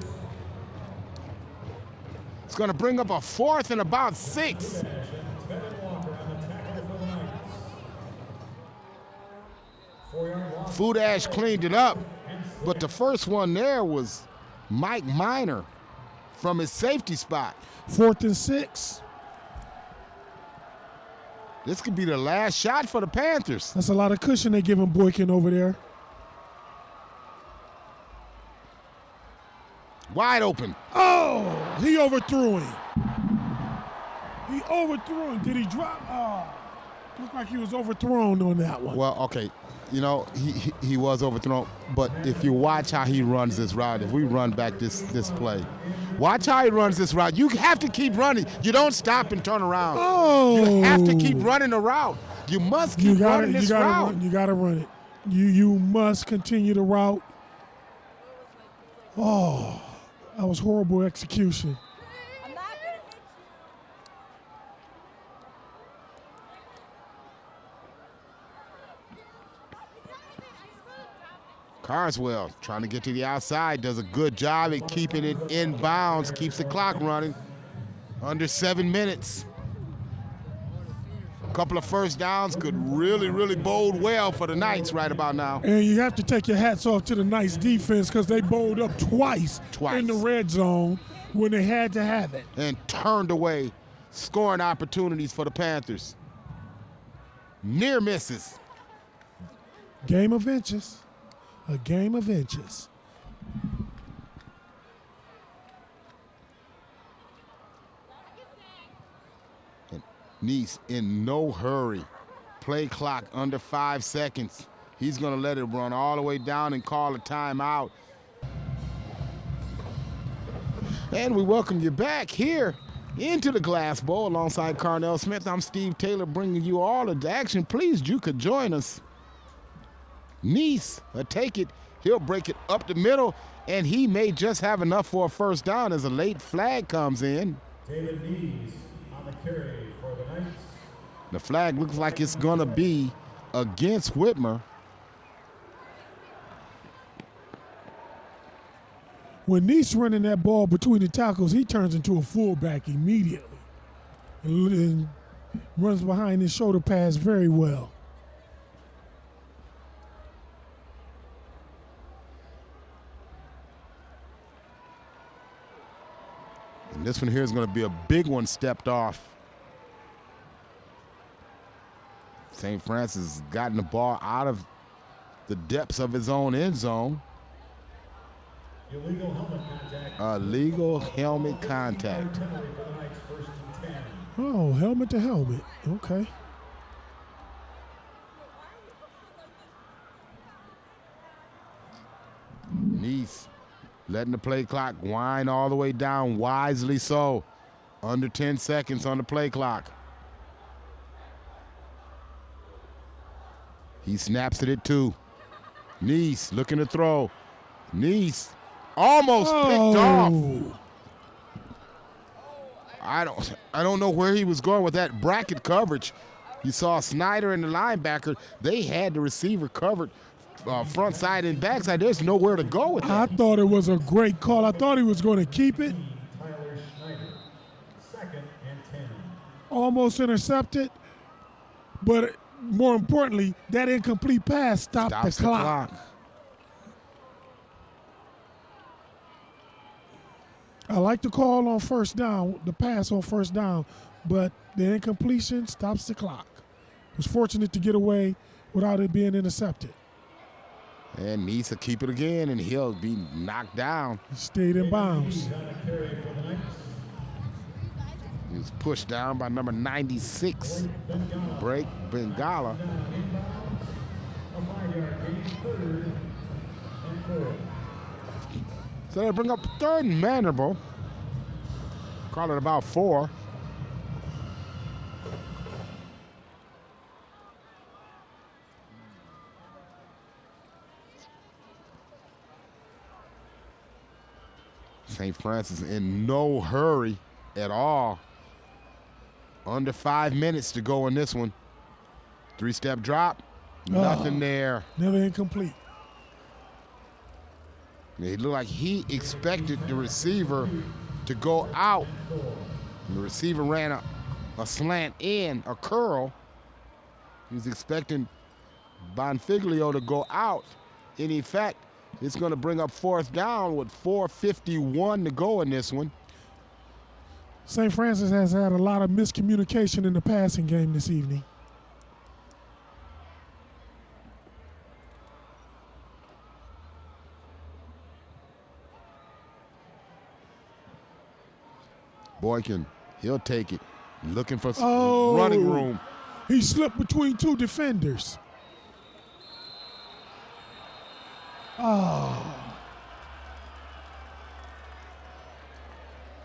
It's going to bring up a 4th and about 6. Fudash cleaned it up, but the first one there was Mike Minor from his safety spot. 4th and 6. This could be the last shot for the Panthers. That's a lot of cushion they giving Boykin over there. Wide open. Oh, he overthrew him. He overthrew him. Did he drop? Oh, looked like he was overthrown on that one. Well, okay. You know, he was overthrown, but if you watch how he runs this route, if we run back this play, watch how he runs this route. You have to keep running. You don't stop and turn around. Oh. You have to keep running the route. You must keep running this route. You got to run it. You must continue the route. Oh, that was horrible execution. Carswell trying to get to the outside, does a good job at keeping it in bounds, keeps the clock running. Under 7 minutes. A couple of first downs could really, really bode well for the Knights right about now. And you have to take your hats off to the Knights defense because they bowled up twice in the red zone when they had to have it. And turned away scoring opportunities for the Panthers. Near misses. Game of inches. A game of inches. And Neese in no hurry. Play clock under 5 seconds. He's going to let it run all the way down and call a timeout. And we welcome you back here into the Glass Bowl alongside Carnell Smith. I'm Steve Taylor bringing you all of the action. Please, you could join us. Neese will take it. He'll break it up the middle, and he may just have enough for a first down as a late flag comes in. David Neese on the carry for the Knights. The flag looks like it's going to be against Whitmer. When Neese running that ball between the tackles, he turns into a fullback immediately and runs behind his shoulder pass very well. And this one here is going to be a big one stepped off. St. Francis has gotten the ball out of the depths of his own end zone. Illegal helmet contact. Illegal helmet contact. Oh, helmet to helmet. Okay. Neese letting the play clock wind all the way down, wisely so. Under 10 seconds on the play clock. He snaps it at 2. Neese looking to throw. Neese almost picked off. I don't know where he was going with that bracket coverage. You saw Snyder and the linebacker. They had the receiver covered front side and back side. There's nowhere to go with that. I thought it was a great call. I thought he was going to keep it. Tyler Schneider, 2nd and 10. Almost intercepted, but more importantly, that incomplete pass stopped the clock. I like the call on first down, the pass on first down, but the incompletion stops the clock. Was fortunate to get away without it being intercepted. And Neese will keep it again, and he'll be knocked down. He stayed in bounds. He was pushed down by number 96, Blake Bengala. So they bring up 3rd and manageable. Call it about 4. St. Francis in no hurry at all. Under 5 minutes to go in this one. 3-step drop, nothing there. Never incomplete. It looked like he expected the receiver to go out. And the receiver ran a slant in, a curl. He was expecting Bonfiglio to go out. In effect, it's going to bring up 4th down with 4:51 to go in this one. St. Francis has had a lot of miscommunication in the passing game this evening. Boykin, he'll take it. Looking for Oh. running room. He slipped between two defenders. Oh.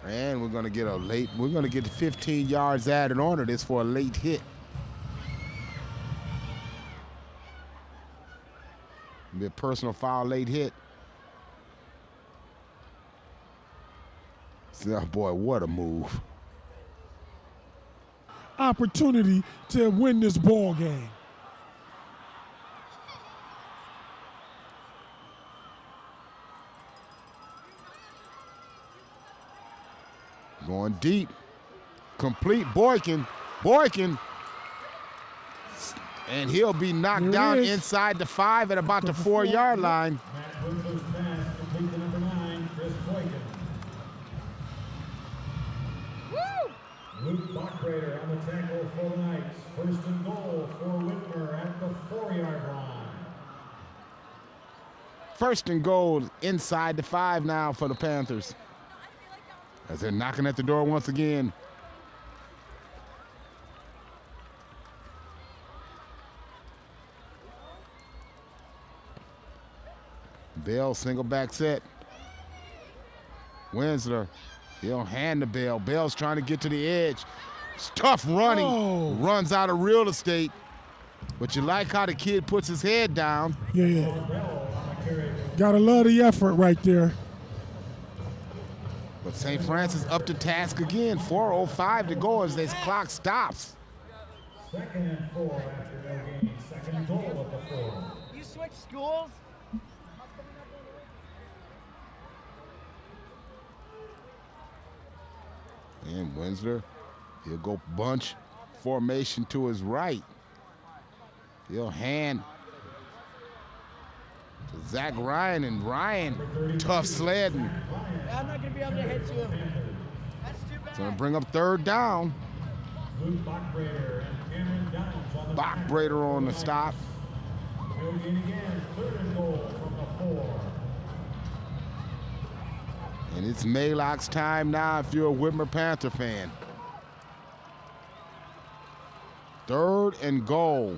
And we're going to get 15 yards added on to this for a late hit. Be a personal foul late hit. Oh boy, what a move. Opportunity to win this ball game. Going deep. Complete Boykin. Boykin. And he'll be knocked down inside the 5 at about the 4-yard line. Luke Bachbrader on the tackle for the Knights. First and goal for Whitmer at the 4-yard line. First and goal inside the 5 now for the Panthers. As they're knocking at the door once again. Bell single back set. Winsler, he'll hand the Bell. Bell's trying to get to the edge. It's tough running. Oh. Runs out of real estate. But you like how the kid puts his head down. Yeah. Gotta love the effort right there. But St. Francis up to task again. 4:05 to go as this clock stops. 2nd and 4 after no gain. Second and goal at the 4. You switch schools? And Winsler, he'll go bunch formation to his right. He'll hand to Zach Ryan, and Ryan, tough sledding. I'm not going to be able to hit you. That's too bad. It's going to bring up 3rd down. Luke Bachbrader and Cameron Downs on the Bachbrader on the stop. No gain again. 3rd and goal from the 4. And it's Maylocks time now if you're a Whitmer Panther fan. 3rd and goal.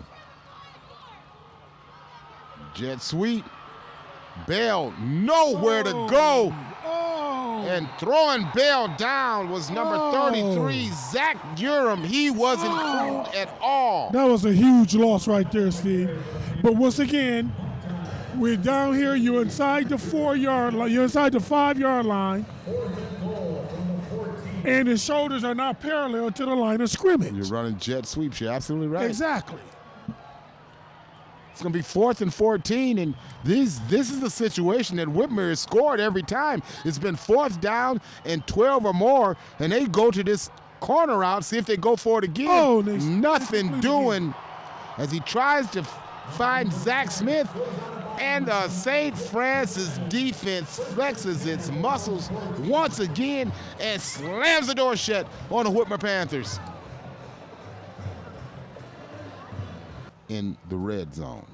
Jet sweep. Bell nowhere to go. And throwing Bell down was number 33, Zach Durham. He wasn't called at all. That was a huge loss right there, Steve. But once again, we're down here. You're inside the 4-yard line. You're inside the 5-yard line. And his shoulders are not parallel to the line of scrimmage. You're running jet sweeps. You're absolutely right. Exactly. It's going to be 4th and 14, and this is the situation that Whitmer has scored every time. It's been 4th down and 12 or more, and they go to this corner out, see if they go for it again. Oh, nothing doing as he tries to find Zach Smith, and the St. Francis defense flexes its muscles once again and slams the door shut on the Whitmer Panthers. In the red zone.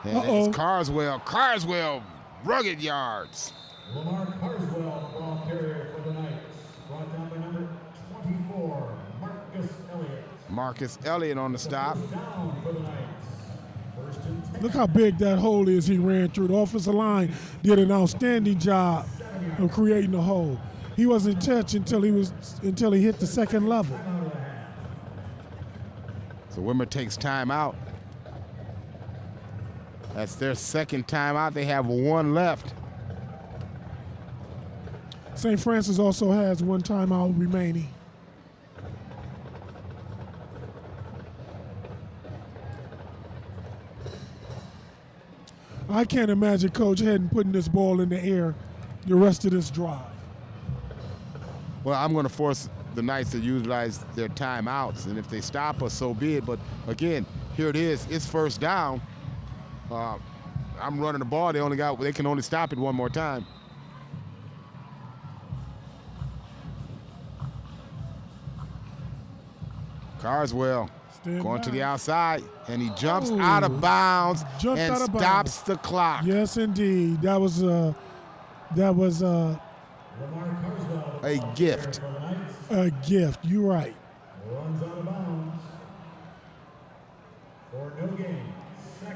And it's Carswell. Carswell, rugged yards. Lamar Carswell, ball carrier for the Knights. Brought down by number 24, Marcus Elliott. Marcus Elliott on the stop. Down for the Knights. First and 10. Look how big that hole is he ran through. The offensive line did an outstanding job of creating the hole. He wasn't touched until he hit the 2nd level. So Whitmer takes time out. That's their 2nd time out. They have 1 left. St. Francis also has 1 timeout remaining. I can't imagine Coach Hedden putting this ball in the air the rest of this drive. Well, I'm going to force the Knights to utilize their timeouts, and if they stop us, so be it. But again, here it is. It's 1st down. I'm running the ball. They can only stop it 1 more time. Carswell going to the outside, and he jumps out of bounds and stops the clock. Yes, indeed. That was Lamar Carswell A gift. A gift. You're right. Runs out of bounds for no gain.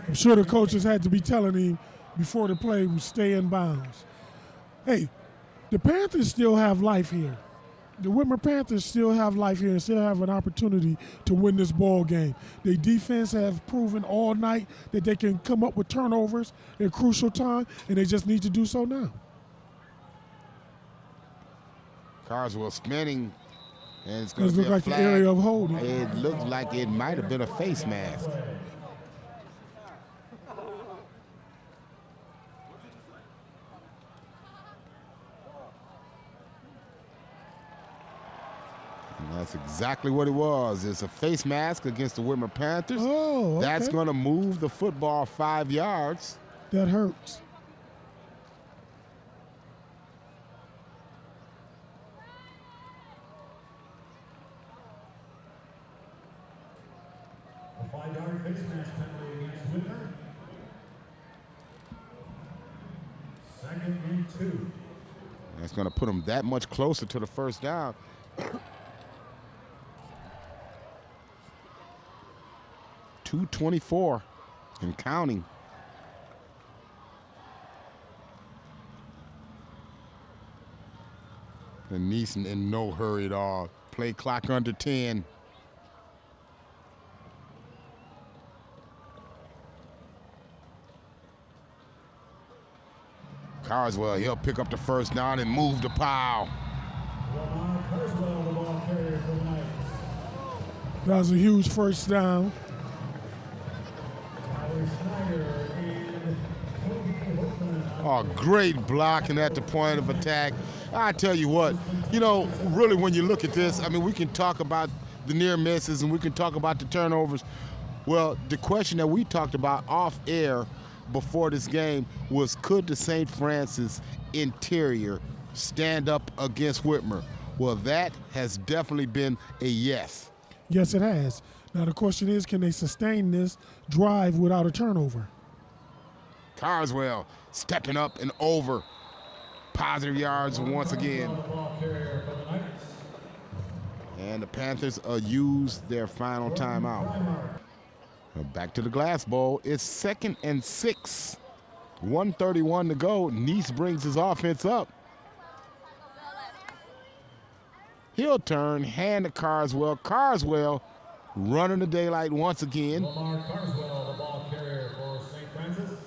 I'm sure the coaches had to be telling him before the play would stay in bounds. Hey, the Panthers still have life here. The Whitmer Panthers still have life here and still have an opportunity to win this ball game. Their defense have proven all night that they can come up with turnovers in crucial time, and they just need to do so now. Carswell spinning, and it's It going to be looks a like the flag. area of holding. It looks like it might have been a face mask. And that's exactly what it was. It's a face mask against the Whitmer Panthers. Oh, okay. That's going to move the football 5 yards. That hurts. A 5-yard face mask penalty against Whitmer. 2nd and 2. That's going to put them that much closer to the first down. .224 and counting. And Neeson in no hurry at all. Play clock under 10. Carswell, he'll pick up the first down and move the pile. Lamar Carswell, the ball carrier for the Knights. That was a huge first down. Tyler Schneider and Cody Whitmer. Oh, great blocking at the point of attack. I tell you what, you know, really when you look at this, I mean, we can talk about the near misses and we can talk about the turnovers. Well, the question that we talked about off air before this game was, could the St. Francis interior stand up against Whitmer? Well, that has definitely been a yes. Yes, it has. Now, the question is, can they sustain this drive without a turnover? Carswell stepping up and over. Positive yards once again. The ball carrier for the Knights. And the Panthers use their final timeout. Back to the Glass Bowl. It's 2nd and 6. 1:31 to go. Nice brings his offense up. He'll turn, hand to Carswell. Carswell running the daylight once again. Lamar Carswell, the ball carrier for St. Francis.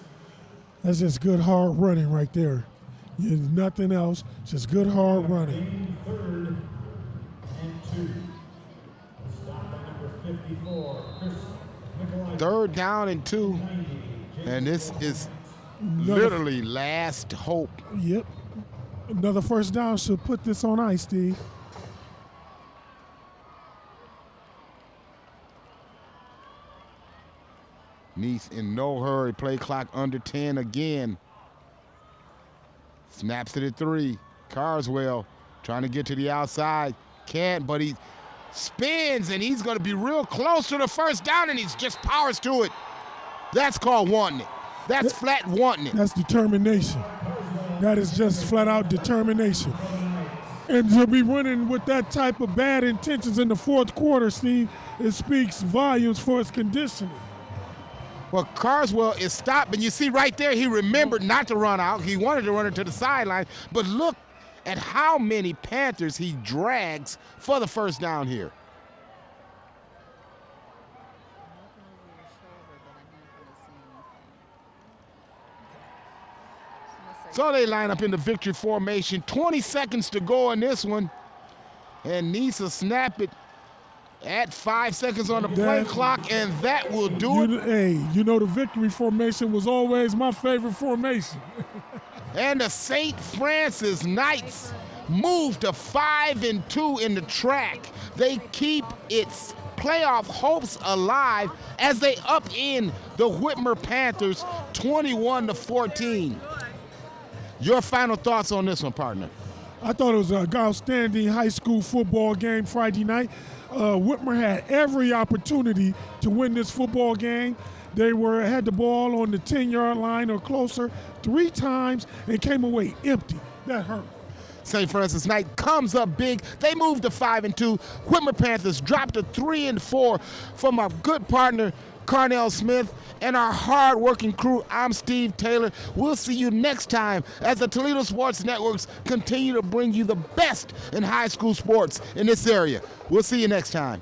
That's just good, hard running right there. Nothing else, just good, hard running. 3rd and 2. Stop by number 54, Chris Nicolai. 3rd down and 2. And this is literally last hope. Yep. Another first down should put this on ice, Steve. Nice in no hurry. Play clock under 10 again. Snaps it at 3. Carswell trying to get to the outside. Can't, but he spins, and he's going to be real close to the first down, and he's just powers to it. That's called wanting it. That's flat wanting it. That's determination. That is just flat out determination. And to be running with that type of bad intentions in the 4th quarter, Steve, it speaks volumes for his conditioning. Well, Carswell is stopped, and you see right there, he remembered not to run out. He wanted to run it to the sideline, but look at how many Panthers he drags for the first down here. So they line up in the victory formation. 20 seconds to go in this one. And Nisa snap it at 5 seconds on the play clock, and that will do it. Hey, you know the victory formation was always my favorite formation. And the St. Francis Knights move to 5-2 in the track. They keep its playoff hopes alive as they upend the Whitmer Panthers 21-14. Your final thoughts on this one, partner? I thought it was an outstanding high school football game Friday night. Whitmer had every opportunity to win this football game. They had the ball on the 10-yard line or closer 3 times and came away empty. That hurt. St. Francis Knight comes up big. They move to 5-2. Whitmer Panthers drop to 3-4 from our good partner, Carnell Smith, and our hard-working crew. I'm Steve Taylor. We'll see you next time as the Toledo Sports Networks continue to bring you the best in high school sports in this area. We'll see you next time.